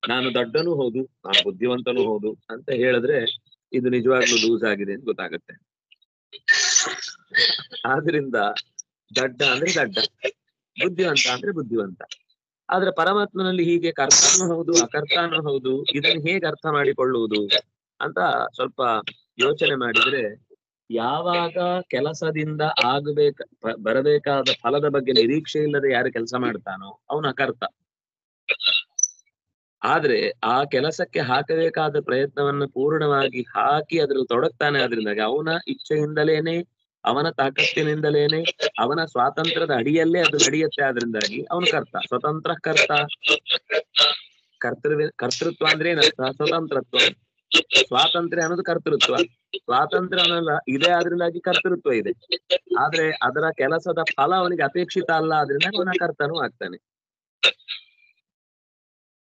ನಾನು ದಡ್ಡನೂ ಹೌದು, ನಾನು ಬುದ್ಧಿವಂತನೂ ಹೌದು ಅಂತ ಹೇಳಿದ್ರೆ ಇದು ನಿಜವಾಗ್ಲೂ ಲೂಸ್ ಆಗಿದೆ ಅಂತ ಗೊತ್ತಾಗುತ್ತೆ. ಆದ್ರಿಂದ ದಡ್ಡ ಅಂದ್ರೆ ದಡ್ಡ, ಬುದ್ಧಿವಂತ ಅಂದ್ರೆ ಬುದ್ಧಿವಂತ. ಆದ್ರೆ ಪರಮಾತ್ಮನಲ್ಲಿ ಹೀಗೆ ಕರ್ತಾನೂ ಹೌದು ಅಕರ್ತಾನೂ ಹೌದು, ಇದನ್ನು ಹೇಗೆ ಅರ್ಥ ಮಾಡಿಕೊಳ್ಳುವುದು ಅಂತ ಸ್ವಲ್ಪ ಯೋಚನೆ ಮಾಡಿದ್ರೆ, ಯಾವಾಗ ಕೆಲಸದಿಂದ ಬರಬೇಕಾದ ಫಲದ ಬಗ್ಗೆ ನಿರೀಕ್ಷೆ ಇಲ್ಲದೆ ಯಾರು ಕೆಲಸ ಮಾಡ್ತಾನೋ ಅವನು ಅಕರ್ತ. ಆದ್ರೆ ಆ ಕೆಲಸಕ್ಕೆ ಹಾಕಬೇಕಾದ ಪ್ರಯತ್ನವನ್ನು ಪೂರ್ಣವಾಗಿ ಹಾಕಿ ಅದ್ರಲ್ಲಿ ತೊಡಗ್ತಾನೆ. ಆದ್ರಿಂದಾಗಿ ಅವನ ಇಚ್ಛೆಯಿಂದಲೇನೆ, ಅವನ ತಾಕತ್ತಿನಿಂದಲೇನೆ, ಅವನ ಸ್ವಾತಂತ್ರ್ಯದ ಅಡಿಯಲ್ಲೇ ಅದು ನಡೆಯುತ್ತೆ. ಆದ್ರಿಂದಾಗಿ ಅವನು ಕರ್ತ, ಸ್ವತಂತ್ರ ಕರ್ತ. ಕರ್ತೃತ್ವ ಅಂದ್ರೆ ಏನರ್ಥ? ಸ್ವತಂತ್ರತ್ವ. ಸ್ವಾತಂತ್ರ್ಯ ಅನ್ನೋದು ಕರ್ತೃತ್ವ. ಸ್ವಾತಂತ್ರ್ಯ ಅನ್ನೋಲ್ಲ ಇದೆ, ಆದ್ರಿಂದಾಗಿ ಕರ್ತೃತ್ವ ಇದೆ. ಆದ್ರೆ ಅದರ ಕೆಲಸದ ಫಲ ಅವನಿಗೆ ಅಪೇಕ್ಷಿತ ಅಲ್ಲ, ಆದ್ರಿಂದ ಅವನ ಕರ್ತನೂ ಆಗ್ತಾನೆ.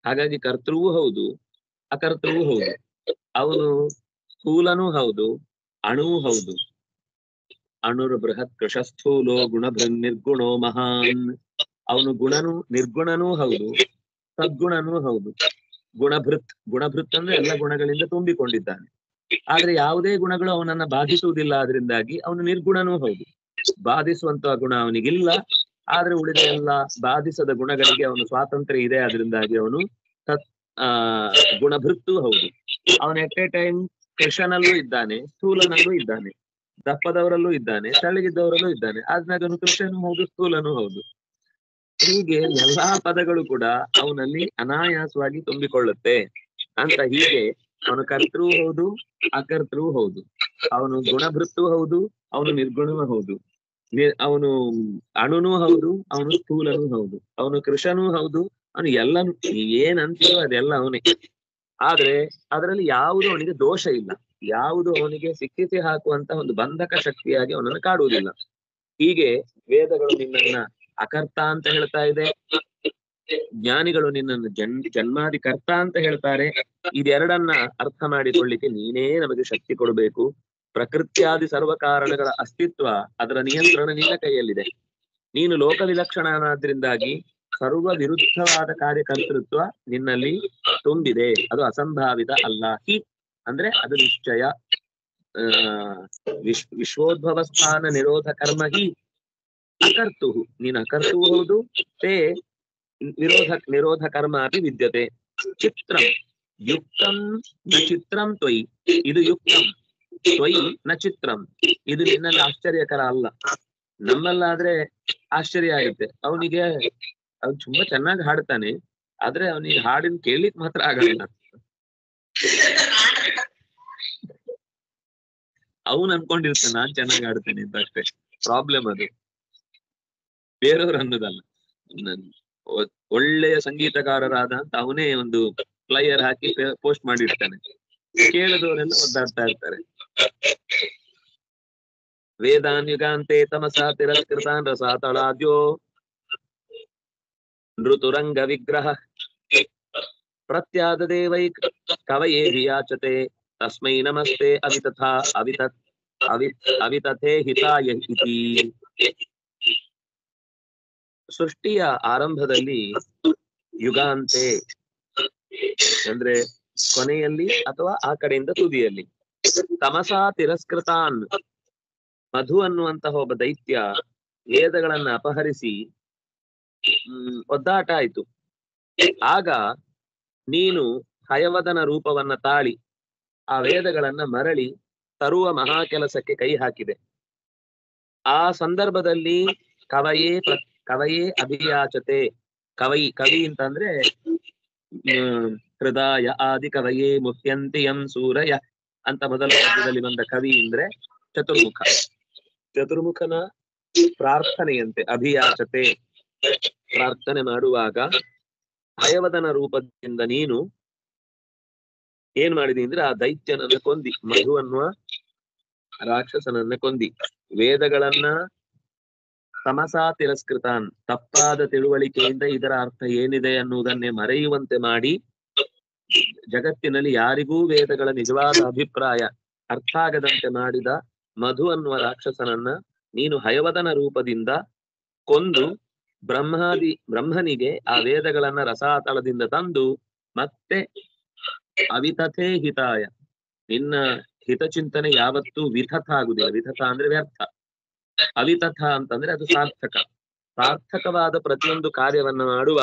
ಹಾಗಾಗಿ ಕರ್ತೃವೂ ಹೌದು ಅಕರ್ತೃವೂ ಹೌದು. ಅವನು ಸ್ಥೂಲನೂ ಹೌದು ಅಣುವೂ ಹೌದು. ಅಣುರ್ ಬೃಹತ್ ಕೃಶಸ್ಥೂಲೋ ನಿರ್ಗುಣೋ ಮಹಾನ್. ಅವನು ನಿರ್ಗುಣನೂ ಹೌದು ಸದ್ಗುಣನೂ ಹೌದು. ಗುಣಭೃತ್ ಅಂದ್ರೆ ಎಲ್ಲ ಗುಣಗಳಿಂದ ತುಂಬಿಕೊಂಡಿದ್ದಾನೆ. ಆದ್ರೆ ಯಾವುದೇ ಗುಣಗಳು ಅವನನ್ನ ಬಾಧಿಸುವುದಿಲ್ಲ. ಆದ್ರಿಂದಾಗಿ ಅವನು ನಿರ್ಗುಣನೂ ಹೌದು. ಬಾಧಿಸುವಂತಹ ಗುಣ ಅವನಿಗಿಲ್ಲ. ಆದ್ರೆ ಉಳಿದ ಎಲ್ಲ ಬಾಧಿಸದ ಗುಣಗಳಿಗೆ ಅವನು ಸ್ವಾತಂತ್ರ್ಯ ಇದೆ. ಆದ್ರಿಂದಾಗಿ ಅವನು ಗುಣಭೃತ್ತೂ ಹೌದು. ಅವನು ಎಟ್ ಎ ಟೈಮ್ ಕೃಷನಲ್ಲೂ ಇದ್ದಾನೆ, ಸ್ಥೂಲನಲ್ಲೂ ಇದ್ದಾನೆ, ದಪ್ಪದವರಲ್ಲೂ ಇದ್ದಾನೆ, ತೆಳ್ಳಗಿದ್ದವರಲ್ಲೂ ಇದ್ದಾನೆ. ಆದ್ನಾಗ ಅವನು ಕೃಷನೂ ಹೌದು ಸ್ಥೂಲನೂ ಹೌದು. ಹೀಗೆ ಎಲ್ಲಾ ಪದಗಳು ಕೂಡ ಅವನಲ್ಲಿ ಅನಾಯಾಸವಾಗಿ ತುಂಬಿಕೊಳ್ಳುತ್ತೆ ಅಂತ. ಹೀಗೆ ಅವನು ಕರ್ತೃ ಹೌದು ಅಕರ್ತೃ ಹೌದು. ಅವನು ಗುಣಭೃತ್ತೂ ಹೌದು, ಅವನು ನಿರ್ಗುಣವೂ ಹೌದು. ಅವನು ಅಣುನೂ ಹೌದು, ಅವನು ಸ್ಥೂಲನೂ ಹೌದು. ಅವನು ಕೃಷನೂ ಹೌದು, ಅವನು ಎಲ್ಲನೂ ಏನಂತೀರೋ ಅದೆಲ್ಲ ಅವನೇ. ಆದ್ರೆ ಅದರಲ್ಲಿ ಯಾವುದು ಅವನಿಗೆ ದೋಷ ಇಲ್ಲ, ಯಾವುದು ಅವನಿಗೆ ಸಿಕ್ಕಿಸಿ ಹಾಕುವಂತ ಒಂದು ಬಂಧಕ ಶಕ್ತಿಯಾಗಿ ಅವನನ್ನು ಕಾಡುವುದಿಲ್ಲ. ಹೀಗೆ ವೇದಗಳು ನಿನ್ನನ್ನ ಅಕರ್ತ ಅಂತ ಹೇಳ್ತಾ ಇದೆ, ಜ್ಞಾನಿಗಳು ನಿನ್ನನ್ನು ಜನ್ಮಾದಿ ಕರ್ತ ಅಂತ ಹೇಳ್ತಾರೆ. ಇದೆರಡನ್ನ ಅರ್ಥ ಮಾಡಿಕೊಳ್ಳಿಕ್ಕೆ ನೀನೇ ನಮಗೆ ಶಕ್ತಿ ಕೊಡಬೇಕು. ಪ್ರಕೃತ್ಯಾದಿ ಸರ್ವ ಕಾರಣಗಳ ಅಸ್ತಿತ್ವ, ಅದರ ನಿಯಂತ್ರಣ ನಿನ್ನ ಕೈಯಲ್ಲಿದೆ. ನೀನು ಲೋಕ ವಿಲಕ್ಷಣನಾದ್ರಿಂದಾಗಿ ಸರ್ವ ವಿರುದ್ಧವಾದ ಕಾರ್ಯಕರ್ತೃತ್ವ ನಿನ್ನಲ್ಲಿ ತುಂಬಿದೆ. ಅದು ಅಸಂಭಾವಿತ ಅಲ್ಲ. ಹಿ ಅಂದ್ರೆ ಅದು ನಿಶ್ಚಯ. ವಿಶ್ವೋದ್ಭವ ಸ್ಥಾನ ನಿರೋಧ ಕರ್ಮ ಹಿ ಅಕರ್ತು. ನೀನು ಅಕರ್ತು ಹೌದು. ತೇ ನಿರೋಧ ಕರ್ಮ ಅಪಿ ವಿದ್ಯತೆ. ಚಿತ್ರಂ ಯುಕ್ತಂ ನ ಚಿತ್ರಂ ತ್ವಯಿ. ಇದು ಯುಕ್ತಂ ತ್ವಯಿ ನ ಚಿತ್ರಂ. ಇದು ನಿನ್ನಲ್ಲಿ ಆಶ್ಚರ್ಯಕರ ಅಲ್ಲ. ನಮ್ಮಲ್ಲಾದ್ರೆ ಆಶ್ಚರ್ಯ ಆಗುತ್ತೆ. ಅವನಿಗೆ ಅವ್ನು ತುಂಬಾ ಚೆನ್ನಾಗಿ ಹಾಡ್ತಾನೆ, ಆದ್ರೆ ಅವನಿಗೆ ಹಾಡಿನ ಕೇಳಿಕ್ ಮಾತ್ರ ಆಗಲ್ಲ. ಅವನ್ ಅನ್ಕೊಂಡಿರ್ತಾನೆ ನಾನ್ ಚೆನ್ನಾಗಿ ಹಾಡ್ತೇನೆ ಅಂತ ಅಷ್ಟೇ. ಪ್ರಾಬ್ಲಮ್ ಅದು, ಬೇರೆಯವ್ರು ಅನ್ನೋದಲ್ಲ. ಒಳ್ಳೆಯ ಸಂಗೀತಗಾರರಾದ ಅಂತ ಅವನೇ ಒಂದು ಫ್ಲೈಯರ್ ಹಾಕಿ ಪೋಸ್ಟ್ ಮಾಡಿರ್ತಾನೆ. ಕೇಳಿದವರೆಲ್ಲ ಒದ್ದಾಡ್ತಾ ಇರ್ತಾರೆ. ವೇದಾನ್ ಯುಗಾಂತೆ ತಮಸಾ ತಿರಸ್ಕೃತಾನ್ ರಸಾತಳಾದ್ಯೋ ನೃತುರಂಗ ವಿಗ್ರಹ ಪ್ರತ್ಯಾದದೇ ಕವಯೇ ವಿಯಾಚತೆ ತಸ್ಮೈ ನಮಸ್ತೆ ಅವಿತಥೇ ಹಿತಾಯ ಇತಿ. ಸೃಷ್ಟಿಯ ಆರಂಭದಲ್ಲಿ ಯುಗಾಂತೆ ಅಂದ್ರೆ ಕೊನೆಯಲ್ಲಿ ಅಥವಾ ಆ ಕಡೆಯಿಂದ ತುದಿಯಲ್ಲಿ, ತಮಸಾ ತಿರಸ್ಕೃತಾನ್ ಮಧು ಅನ್ನುವಂತಹ ಒಬ್ಬ ದೈತ್ಯ ವೇದಗಳನ್ನ ಅಪಹರಿಸಿ ಒದ್ದಾಟ ಆಯ್ತು. ಆಗ ನೀನು ಹಯವದನ ರೂಪವನ್ನ ತಾಳಿ ಆ ವೇದಗಳನ್ನ ಮರಳಿ ತರುವ ಮಹಾ ಕೆಲಸಕ್ಕೆ ಕೈ ಹಾಕಿದೆ. ಆ ಸಂದರ್ಭದಲ್ಲಿ ಕವಯೇ ಅಭಿಯಾಚತೆ. ಕವಿ ಅಂತಂದ್ರೆ ಹೃದಯ ಆದಿ ಕವಯೇ ಮುಹ್ಯಂತಿಯಂ ಸೂರಯ ಅಂತ ಮೊದಲ ಪದ್ಯದಲ್ಲಿ ಬಂದ ಕವಿ ಅಂದ್ರೆ ಚತುರ್ಮುಖನ ಪ್ರಾರ್ಥನೆಯಂತೆ ಅಭಿಯಾಚತೆ. ಪ್ರಾರ್ಥನೆ ಮಾಡುವಾಗ ಹಯವದನ ರೂಪದಿಂದ ನೀನು ಏನ್ ಮಾಡಿದಿ ಅಂದ್ರೆ ಆ ದೈತ್ಯನನ್ನ ಕೊಂದಿ, ಮಧು ಅನ್ನುವ ರಾಕ್ಷಸನನ್ನ ಕೊಂದಿ. ವೇದಗಳನ್ನ ತಮಸಾ ತಿರಸ್ಕೃತಾನ್, ತಪ್ಪಾದ ತಿಳುವಳಿಕೆಯಿಂದ ಇದರ ಅರ್ಥ ಏನಿದೆ ಅನ್ನುವುದನ್ನೇ ಮರೆಯುವಂತೆ ಮಾಡಿ, ಜಗತ್ತಿನಲ್ಲಿ ಯಾರಿಗೂ ವೇದಗಳ ನಿಜವಾದ ಅಭಿಪ್ರಾಯ ಅರ್ಥ ಆಗದಂತೆ ಮಾಡಿದ ಮಧು ಅನ್ನುವ ರಾಕ್ಷಸನನ್ನ ನೀನು ಹಯವದನ ರೂಪದಿಂದ ಕೊಂದು ಬ್ರಹ್ಮನಿಗೆ ಆ ವೇದಗಳನ್ನ ರಸಾತಳದಿಂದ ತಂದು ಮತ್ತೆ ಅವಿತಥೇ ಹಿತಾಯ, ನಿನ್ನ ಹಿತಚಿಂತನೆ ಯಾವತ್ತೂ ವಿತಥ ಆಗುದಿಲ್ಲ. ವಿತಥ ಅಂದ್ರೆ ವ್ಯರ್ಥ, ಅವಿತಥ ಅಂತಂದ್ರೆ ಅದು ಸಾರ್ಥಕವಾದ ಪ್ರತಿಯೊಂದು ಕಾರ್ಯವನ್ನ ಮಾಡುವ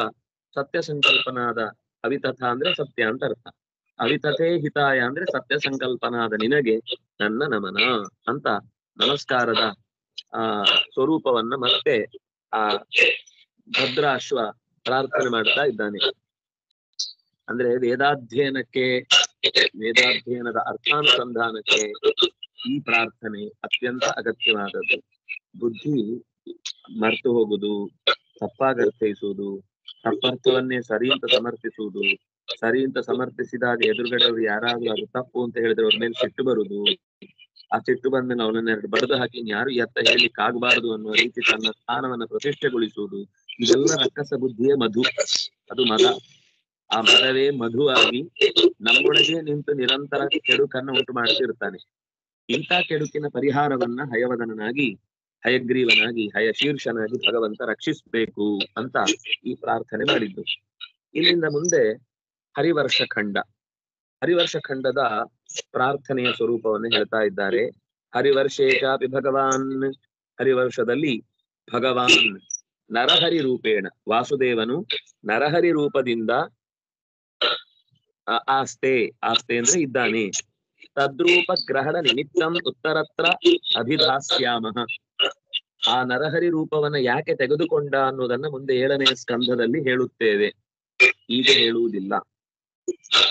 ಸತ್ಯ ಸಂಕಲ್ಪನಾದ ಅವಿತಥ ಅಂದ್ರೆ ಸತ್ಯ ಅಂತ ಅರ್ಥ. ಅವಿತಥೇ ಹಿತಾಯ ಅಂದ್ರೆ ಸತ್ಯ ಸಂಕಲ್ಪನಾದ ನಿನಗೆ ನನ್ನ ನಮನ ಅಂತ ನಮಸ್ಕಾರದ ಸ್ವರೂಪವನ್ನ ಮತ್ತೆ ಆ ಭದ್ರಾಶ್ವ ಪ್ರಾರ್ಥನೆ ಮಾಡ್ತಾ ಇದ್ದಾನೆ. ಅಂದ್ರೆ ವೇದಾಧ್ಯಯನದ ಅರ್ಥಾನುಸಂಧಾನಕ್ಕೆ ಈ ಪ್ರಾರ್ಥನೆ ಅತ್ಯಂತ ಅಗತ್ಯವಾದದ್ದು. ಬುದ್ಧಿ ಮರ್ತು ಹೋಗುದು, ತಪ್ಪಾಗಿ ಅರ್ಥೈಸುವುದು, ತಪ್ಪರ್ಥವನ್ನೇ ಸರಿ ಅಂತ ಸಮರ್ಥಿಸುವುದು, ಸರಿ ಅಂತ ಸಮರ್ಥಿಸಿದಾಗ ಎದುರುಗಡೆಯವರು ಯಾರಾದ್ರೂ ಅದು ತಪ್ಪು ಅಂತ ಹೇಳಿದ್ರೆ ಅವ್ರ ಮೇಲೆ ಸಿಟ್ಟು ಬರುದು, ಆ ಸಿಟ್ಟು ಬಂದ್ಮೇಲೆ ಅವನನ್ನ ಎರಡು ಬಡದು ಹಾಕಿ ಯಾರು ಎತ್ತ ಹೇಳಿಕ್ ಆಗ್ಬಾರ್ದು ಅನ್ನುವ ರೀತಿ ತನ್ನ ಸ್ಥಾನವನ್ನ ಪ್ರತಿಷ್ಠೆಗೊಳಿಸುವುದು, ಇದೆಲ್ಲ ರಕ್ಕಸ ಬುದ್ಧಿಯೇ ಮಧು. ಅದು ಮದ. ಆ ಮದವೇ ಮಧುವಾಗಿ ನಮ್ಮೊಳಗೆ ನಿಂತು ನಿರಂತರ ಕೆಡುಕನ್ನ ಉಂಟು ಮಾಡ್ತಿರ್ತಾನೆ. ಇಂಥ ಕೆಡುಕಿನ ಪರಿಹಾರವನ್ನ ಹಯವದನಾಗಿ, ಹಯಗ್ರೀವನಾಗಿ, ಹಯಶೀರ್ಷನಾಗಿ ಭಗವಂತ ರಕ್ಷಿಸ್ಬೇಕು ಅಂತ ಈ ಪ್ರಾರ್ಥನೆ ಮಾಡಿದ್ದು. ಇಲ್ಲಿಂದ ಮುಂದೆ ಹರಿವರ್ಷ ಖಂಡದ ಪ್ರಾರ್ಥನೆಯ ಸ್ವರೂಪವನ್ನು ಹೇಳ್ತಾ ಇದ್ದಾರೆ. ಹರಿವರ್ಷೇ ಚಾಪಿ ಭಗವಾನ್, ಹರಿವರ್ಷದಲ್ಲಿ ಭಗವಾನ್ ನರಹರಿ ರೂಪೇಣ, ವಾಸುದೇವನು ನರಹರಿ ರೂಪದಿಂದ ಆಸ್ತೆ ಅಂದ್ರೆ ಇದ್ದಾನೆ. ತದ್ರೂಪ ಗ್ರಹಣ ನಿಮಿತ್ತಂ ಉತ್ತರತ್ರ ಅಭಿಧಾಸ್ಯಾಮಃ. ಆ ನರಹರಿ ರೂಪವನ್ನ ಯಾಕೆ ತೆಗೆದುಕೊಂಡ ಅನ್ನೋದನ್ನ ಮುಂದೆ 7ನೇ ಸ್ಕಂಧದಲ್ಲಿ ಹೇಳುತ್ತೇವೆ, ಈಗ ಹೇಳುವುದಿಲ್ಲ.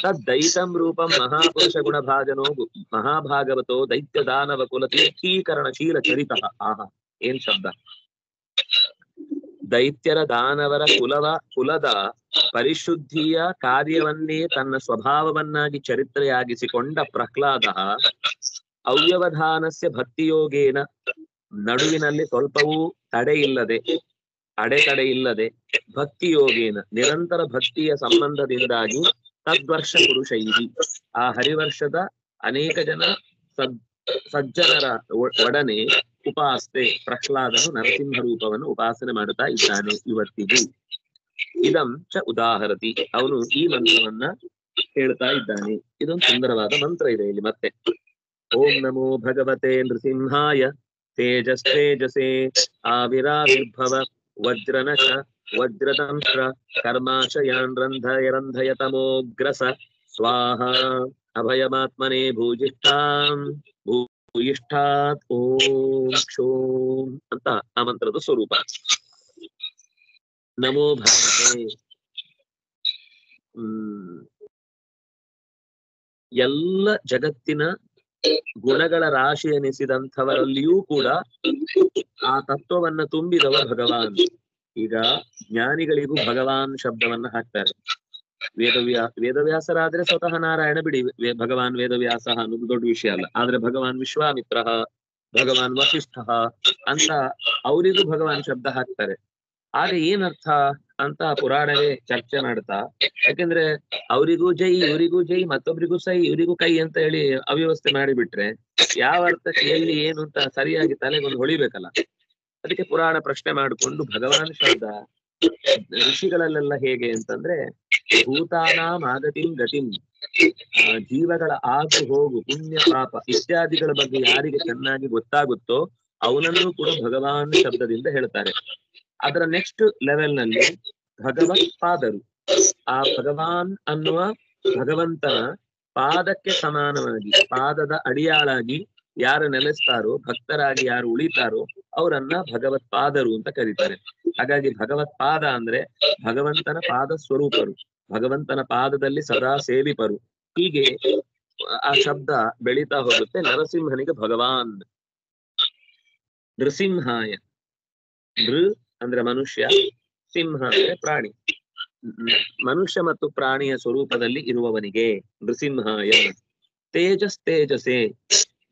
ತದ್ದೈತಂ ರೂಪಂ ಮಹಾಪುರುಷ ಗುಣಭಾಜನೋ ಮಹಾಭಾಗವತೋ ದೈತ್ಯ ದಾನವ ಕುಲ ತೀರ್ಥೀಕರಣ ಶೀಲ ಚರಿತ. ಆಹಾ, ಏನ್ ಶಬ್ದ! ದೈತ್ಯರ ದಾನವರ ಕುಲದ ಪರಿಶುದ್ಧಿಯ ಕಾರ್ಯವನ್ನೇ ತನ್ನ ಸ್ವಭಾವವನ್ನಾಗಿ ಚರಿತ್ರೆಯಾಗಿಸಿಕೊಂಡ ಪ್ರಹ್ಲಾದ ಅವ್ಯವಧಾನಸ್ಯ ಭಕ್ತಿಯೋಗೇನ, ನಡುವಿನಲ್ಲಿ ಸ್ವಲ್ಪವೂ ತಡೆ ಇಲ್ಲದೆ ಅಡೆತಡೆ ಇಲ್ಲದೆ ಭಕ್ತಿ ಯೋಗೇನ ನಿರಂತರ ಭಕ್ತಿಯ ಸಂಬಂಧದಿಂದಾಗಿ ತದ್ವರ್ಷ ಪುರುಷೈಹಿ ಆ ಹರಿವರ್ಷದ ಅನೇಕ ಜನ ಸಜ್ಜನರ ಒಡನೆ ಉಪಾಸ್ತೆ ಪ್ರಹ್ಲಾದನು ನರಸಿಂಹ ರೂಪವನ್ನು ಉಪಾಸನೆ ಮಾಡುತ್ತಾ ಇದ್ದಾನೆ ಇವತ್ತಿಗೂ. ಇದಂ ಚ ಉದಾಹರತಿ ಅವನು ಈ ಮಂತ್ರವನ್ನ ಹೇಳ್ತಾ ಇದ್ದಾನೆ. ಇದೊಂದು ಸುಂದರವಾದ ಮಂತ್ರ ಇದೆ ಇಲ್ಲಿ ಮತ್ತೆ. ಓಂ ನಮೋ ಭಗವತೆ ನೃಸಿಂಹಾಯ ತೇಜಸ್ತೇಜಸೇ ಆವಿರಾವಿರ್ಭವ ವಜ್ರನಶ ವಜ್ರತಂತ್ರ ಕರ್ಮಾಶಯಾನ್ ರಂಧಯತಮೋಗ್ರಸ ಸ್ವಾಹ ಅಭಯಮಾತ್ಮನೆ ಭೂಯಿಷ್ಠಾತ್ ಓಂ ಕ್ಷೋಂ ಅಂತ ಆ ಮಂತ್ರದ ಸ್ವರೂಪ. ನಮೋ ಭಗವತೆ ಎಲ್ಲ ಜಗತ್ತಿನ ಗುಣಗಳ ರಾಶಿ ಎನಿಸಿದಂಥವರಲ್ಲಿಯೂ ಕೂಡ ಆ ತತ್ವವನ್ನ ತುಂಬಿದವ ಭಗವಾನ್. ಈಗ ಜ್ಞಾನಿಗಳಿಗೂ ಭಗವಾನ್ ಶಬ್ದವನ್ನ ಹಾಕ್ತಾರೆ. ವೇದವ್ಯಾಸರಾದ್ರೆ ಸ್ವತಃ ನಾರಾಯಣ ಬಿಡಿ, ಭಗವಾನ್ ವೇದವ್ಯಾಸ ಅನ್ನೋದು ದೊಡ್ಡ ವಿಷಯ ಅಲ್ಲ. ಆದ್ರೆ ಭಗವಾನ್ ವಿಶ್ವಾಮಿತ್ರ, ಭಗವಾನ್ ವಸಿಷ್ಠ ಅಂತ ಅವರಿಗೂ ಭಗವಾನ್ ಶಬ್ದ ಹಾಕ್ತಾರೆ. ಆಗ ಏನರ್ಥ ಅಂತ ಪುರಾಣವೇ ಚರ್ಚೆ ಮಾಡ್ತಾ, ಯಾಕೆಂದ್ರೆ ಅವರಿಗೂ ಜೈ ಇವರಿಗೂ ಜೈ ಮತ್ತೊಬ್ರಿಗೂ ಸೈ ಇವರಿಗೂ ಕೈ ಅಂತ ಹೇಳಿ ಅವ್ಯವಸ್ಥೆ ಮಾಡಿಬಿಟ್ರೆ ಯಾವ ಅರ್ಥಕ್ಕೆ ಎಲ್ಲಿ ಏನು ಅಂತ ಸರಿಯಾಗಿ ತಲೆಗೊಂದು ಹೊಳಿಬೇಕಲ್ಲ. ಅದಕ್ಕೆ ಪುರಾಣ ಪ್ರಶ್ನೆ ಮಾಡಿಕೊಂಡು ಭಗವಾನ್ ಶಬ್ದ ಋಷಿಗಳಲ್ಲೆಲ್ಲ ಹೇಗೆ ಅಂತಂದ್ರೆ ಭೂತಾನಾಂ ಆಗತಿಂ ಗತಿಂ, ಜೀವಗಳ ಆಗು ಹೋಗು ಪುಣ್ಯ ಪಾಪ ಇತ್ಯಾದಿಗಳ ಬಗ್ಗೆ ಯಾರಿಗೆ ಚೆನ್ನಾಗಿ ಗೊತ್ತಾಗುತ್ತೋ ಅವನನ್ನು ಕೂಡ ಭಗವಾನ್ ಶಬ್ದದಿಂದ ಹೇಳ್ತಾರೆ. ಅದರ ನೆಕ್ಸ್ಟ್ ಲೆವೆಲ್ ನಲ್ಲಿ ಭಗವತ್ ಪಾದರು, ಆ ಭಗವಾನ್ ಅನ್ನುವ ಭಗವಂತನ ಪಾದಕ್ಕೆ ಸಮಾನವಾಗಿ ಪಾದದ ಅಡಿಯಾಳಾಗಿ ಯಾರು ನೆಲೆಸ್ತಾರೋ, ಭಕ್ತರಾಗಿ ಯಾರು ಉಳಿತಾರೋ ಅವರನ್ನ ಭಗವತ್ ಪಾದರು ಅಂತ ಕರೀತಾರೆ. ಹಾಗಾಗಿ ಭಗವತ್ ಪಾದ ಅಂದ್ರೆ ಭಗವಂತನ ಪಾದ ಸ್ವರೂಪರು, ಭಗವಂತನ ಪಾದದಲ್ಲಿ ಸದಾ ಸೇವಿಪರು. ಹೀಗೆ ಆ ಶಬ್ದ ಬೆಳೀತಾ ಹೋಗುತ್ತೆ. ನರಸಿಂಹನಿಗೆ ಭಗವಾನ್, ನೃಸಿಂಹಾಯ, ನೃ ಅಂದ್ರೆ ಮನುಷ್ಯ, ಸಿಂಹ ಅಂದ್ರೆ ಪ್ರಾಣಿ. ಮನುಷ್ಯ ಮತ್ತು ಪ್ರಾಣಿಯ ಸ್ವರೂಪದಲ್ಲಿ ಇರುವವನಿಗೆ ನೃಸಿಂಹಾಯ. ತೇಜಸ್ತೇಜಸೆ,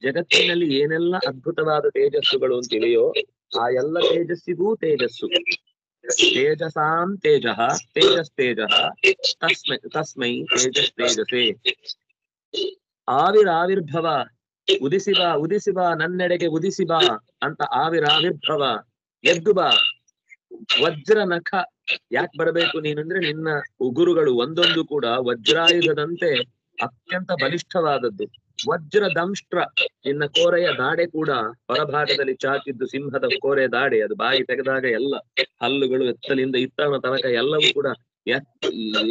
ಜಗತ್ತಿನಲ್ಲಿ ಏನೆಲ್ಲ ಅದ್ಭುತವಾದ ತೇಜಸ್ಸುಗಳು ಅಂತಿವೆಯೋ ಆ ಎಲ್ಲ ತೇಜಸ್ಸಿಗೂ ತೇಜಸ್ಸು. ತೇಜಸಾಂ ತೇಜಃ ತೇಜಸ್ತೇಜಃ ತಸ್ಮೈ ತೇಜಸ್ತೇಜಸೆ. ಆವಿರಾವಿರ್ಭವ, ಉದಿಸಿ ಬಾ ಉದಿಸಿ ಬಾ ನನ್ನೆಡೆಗೆ ಉದಿಸಿ ಬಾ ಅಂತ ಆವಿರಾವಿರ್ಭವ, ಎದ್ದು ಬಾ. ವಜ್ರ ನಖ, ಯಾಕೆ ಬರಬೇಕು ನೀನಂದ್ರೆ ನಿನ್ನ ಉಗುರುಗಳು ಒಂದೊಂದು ಕೂಡ ವಜ್ರಾಯುಧದಂತೆ ಅತ್ಯಂತ ಬಲಿಷ್ಠವಾದದ್ದು. ವಜ್ರ ದಂಷ್ಟ್ರ, ನಿನ್ನ ಕೋರೆಯ ದಾಡೆ ಕೂಡ ಹೊರಭಾಗದಲ್ಲಿ ಚಾಚಿದ್ದು ಸಿಂಹದ ಕೋರೆಯ ದಾಡೆ, ಅದು ಬಾಯಿ ತೆಗೆದಾಗ ಎಲ್ಲ ಹಲ್ಲುಗಳು ಎತ್ತಲಿಂದ ಇತ್ತನ ತನಕ ಎಲ್ಲವೂ ಕೂಡ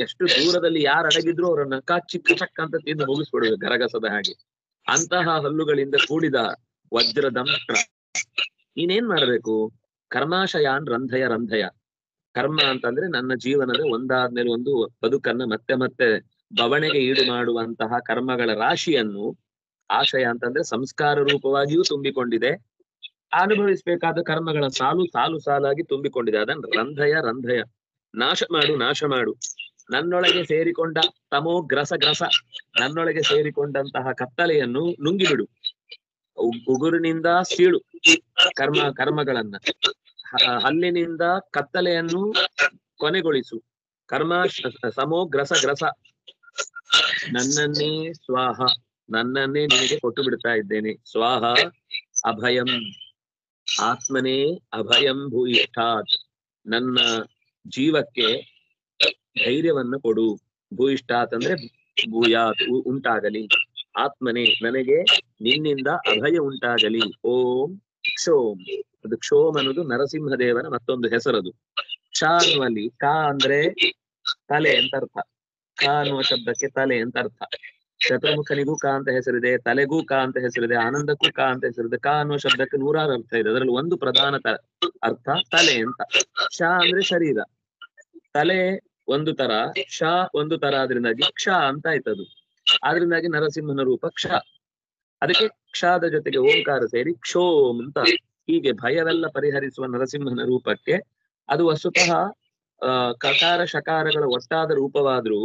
ಎಷ್ಟು ದೂರದಲ್ಲಿ ಯಾರು ಅಡಗಿದ್ರು ಅವರನ್ನ ಕಾಚಿ ಕಚಕ್ ಅಂತ ತಿಂದು ಮುಗಿಸ್ಬಿಡುವುದು ಗರಗಸದ ಹಾಗೆ. ಅಂತಹ ಹಲ್ಲುಗಳಿಂದ ಕೂಡಿದ ವಜ್ರ ದಂಷ್ಟ್ರ. ನೀನೇನ್ ಮಾಡ್ಬೇಕು? ಕರ್ಮಾಶಯಾನ್ ರಂಧಯ. ಕರ್ಮ ಅಂತಂದ್ರೆ ನನ್ನ ಜೀವನದ ಒಂದಾದ್ಮೇಲೆ ಒಂದು ಬದುಕನ್ನ ಮತ್ತೆ ಮತ್ತೆ ಬವಣೆಗೆ ಈಡು ಮಾಡುವಂತಹ ಕರ್ಮಗಳ ರಾಶಿಯನ್ನು, ಆಶಯ ಅಂತಂದ್ರೆ ಸಂಸ್ಕಾರ ರೂಪವಾಗಿಯೂ ತುಂಬಿಕೊಂಡಿದೆ, ಅನುಭವಿಸಬೇಕಾದ ಕರ್ಮಗಳ ಸಾಲಾಗಿ ತುಂಬಿಕೊಂಡಿದೆ. ಅದನ್ನ ರಂಧಯ, ನಾಶ ಮಾಡು. ನನ್ನೊಳಗೆ ಸೇರಿಕೊಂಡ ತಮೋ ಗ್ರಸ, ನನ್ನೊಳಗೆ ಸೇರಿಕೊಂಡಂತಹ ಕತ್ತಲೆಯನ್ನು ನುಂಗಿಬಿಡು. ಉಗುರಿನಿಂದ ಸೀಳು ಕರ್ಮಗಳನ್ನ, ಹಲ್ಲಿನಿಂದ ಕತ್ತಲೆಯನ್ನು ಕೊನೆಗೊಳಿಸು. ಸಮೋ ಗ್ರಸ, ನನ್ನನ್ನೇ ಸ್ವಾಹ, ನನ್ನನ್ನೇ ನಿನಗೆ ಕೊಟ್ಟು ಬಿಡ್ತಾ ಇದ್ದೇನೆ. ಸ್ವಾಹ ಅಭಯಂ, ಆತ್ಮನೇ ಅಭಯಂ ಭೂಯಿಷ್ಠಾತ್, ನನ್ನ ಜೀವಕ್ಕೆ ಧೈರ್ಯವನ್ನು ಕೊಡು. ಭೂಯಿಷ್ಠಾತ್ ಅಂದ್ರೆ ಭೂಯಾತ್, ಉಂಟಾಗಲಿ. ಆತ್ಮನೇ, ನನಗೆ ನಿನ್ನಿಂದ ಅಭಯ ಉಂಟಾಗಲಿ. ಓಂ ಕ್ಷೋಮ್, ಅದು ಕ್ಷೋಮ್ ಅನ್ನೋದು ನರಸಿಂಹದೇವನ ಮತ್ತೊಂದು ಹೆಸರದು. ಕ್ಷ ಅನ್ನುವಲ್ಲಿ ಕ ಅಂದ್ರೆ ತಲೆ ಅಂತ ಅರ್ಥ. ಕ ಅನ್ನುವ ಶಬ್ದಕ್ಕೆ ತಲೆ ಅಂತ ಅರ್ಥ. ಚತುರ್ಮುಖನಿಗೂ ಕ ಅಂತ ಹೆಸರಿದೆ, ತಲೆಗೂ ಕ ಅಂತ ಹೆಸರಿದೆ, ಆನಂದಕ್ಕೂ ಕ ಅಂತ ಹೆಸರಿದೆ. ಕ ಅನ್ನುವ ಶಬ್ದಕ್ಕೆ 100 ಅರ್ಥ ಇದೆ. ಅದರಲ್ಲಿ ಒಂದು ಪ್ರಧಾನ ಅರ್ಥ ತಲೆ ಅಂತ. ಕ್ಷ ಅಂದ್ರೆ ಶರೀರ, ತಲೆ ಒಂದು ತರ, ಕ್ಷ ಒಂದು ತರ, ಅದರಿಂದಾಗಿ ಕ್ಷ ಅಂತ ಆಯ್ತದು. ಆದ್ರಿಂದಾಗಿ ನರಸಿಂಹನ ರೂಪ ಕ್ಷ. ಅದಕ್ಕೆ ಕ್ಷಾದ ಜೊತೆಗೆ ಓಂಕಾರ ಸೇರಿ ಕ್ಷೋಮ್ ಅಂತ. ಹೀಗೆ ಭಯವೆಲ್ಲ ಪರಿಹರಿಸುವ ನರಸಿಂಹನ ರೂಪಕ್ಕೆ ಅದು ವಸ್ತುತಃ ಕಕಾರ ಶಕಾರಗಳ ಒಟ್ಟಾದ ರೂಪವಾದ್ರೂ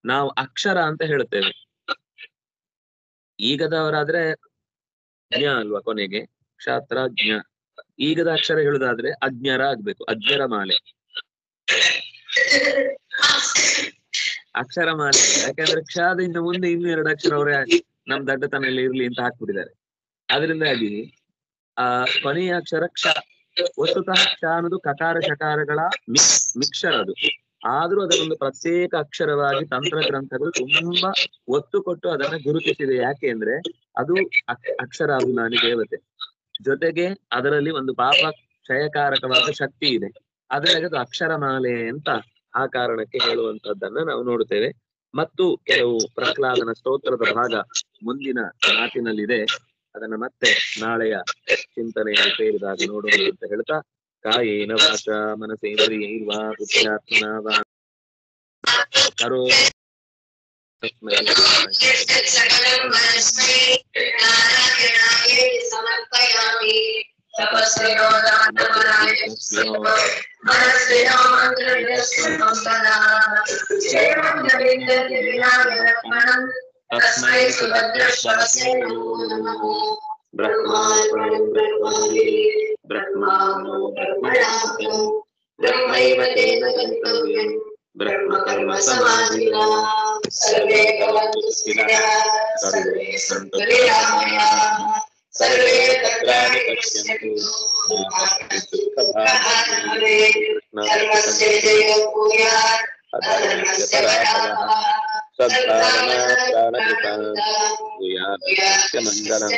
ನಾವು ಅಕ್ಷರ ಅಂತ ಹೇಳ್ತೇವೆ. ಈಗದವರಾದ್ರೆ ಜ್ಞ ಅಲ್ವಾ, ಕೊನೆಗೆ ಕ್ಷಾತ್ರ ಜ್ಞ, ಈಗದ ಅಕ್ಷರ ಹೇಳುದಾದ್ರೆ ಅಜ್ಞರ ಆಗ್ಬೇಕು, ಅಜ್ಞರ ಮಾಲೆ. ಅಕ್ಷರ ಮಾಲೆ ಯಾಕಂದ್ರೆ ಕ್ಷಾದ ಇನ್ನು ಮುಂದೆ ಇನ್ನು 2 ಅಕ್ಷರ ಅವರೇ ನಮ್ ದಡ್ಡತನಲ್ಲಿ ಇರ್ಲಿ ಅಂತ ಹಾಕ್ಬಿಟ್ಟಿದ್ದಾರೆ. ಅದರಿಂದಾಗಿ ಆ ಕೊನೆಯ ಅಕ್ಷರ ಕ್ಷ. ವಸ್ತುತಃ ಕ್ಷ ಅನ್ನೋದು ಕಕಾರ ಶಕಾರಗಳ ಮಿಕ್ಸರ್ ಅದು. ಆದ್ರೂ ಅದನ್ನೊಂದು ಪ್ರತ್ಯೇಕ ಅಕ್ಷರವಾಗಿ ತಂತ್ರ ಗ್ರಂಥಗಳು ತುಂಬಾ ಒತ್ತು ಕೊಟ್ಟು ಅದನ್ನ ಗುರುತಿಸಿದೆ. ಯಾಕೆ ಅಂದ್ರೆ ಅದು ಅಕ್ಷರಾಭಿಮಾನಿ ದೇವತೆ, ಜೊತೆಗೆ ಅದರಲ್ಲಿ ಒಂದು ಪಾಪ ಕ್ಷಯಕಾರಕವಾದ ಶಕ್ತಿ ಇದೆ. ಅದರಲ್ಲಿ ಅದು ಅಕ್ಷರ ಮಾಲೆ ಅಂತ ಆ ಕಾರಣಕ್ಕೆ ಹೇಳುವಂತದ್ದನ್ನ ನಾವು ನೋಡುತ್ತೇವೆ. ಮತ್ತು ಕೆಲವು ಪ್ರಹ್ಲಾದನ ಸ್ತೋತ್ರದ ಭಾಗ ಮುಂದಿನ ಮಾತಿನಲ್ಲಿದೆ. ಅದನ್ನ ಮತ್ತೆ ನಾಳೆಯ ಚಿಂತನೆಯಲ್ಲಿ ಸೇರಿದಾಗ ನೋಡೋಣ ಅಂತ ಹೇಳ್ತಾ, ಕಾಯೇನ ವಾಚಾ ಮನಸೇಂದ್ರಿಯೈರ್ವಾ ಬುದ್ಧ್ಯಾತ್ಮನಾ ವಾ ಕರೋ ಬ್ರಹ್ಮೈವ ತೇನ ಗಂತವ್ಯಂ ಬ್ರಹ್ಮ ಕರ್ಮ ಸಮಾಧಿನಾ ಸರ್ವೇ ಭವಂತು ಸುಖಿನಃ ಸರ್ವೇ ಸಂತು ನಿರಾಮಯಾಃ ಸರ್ವೇ ಭದ್ರಾಣಿ ಪಶ್ಯಂತು ಮಾ ಕಶ್ಚಿತ್ ದುಃಖಭಾಗ್ ಭವೇತ್ ಧರ್ಮಸ್ಯ ಜಯೋ ಭೂಯಾತ್ ಅಧರ್ಮಸ್ಯ ಪರಾಭವಃ ಸದ್ಭಾವನಾ ಪ್ರಾಣಕೃತಾ ಭೂಯಾತ್ ಮಂಗಲಂ.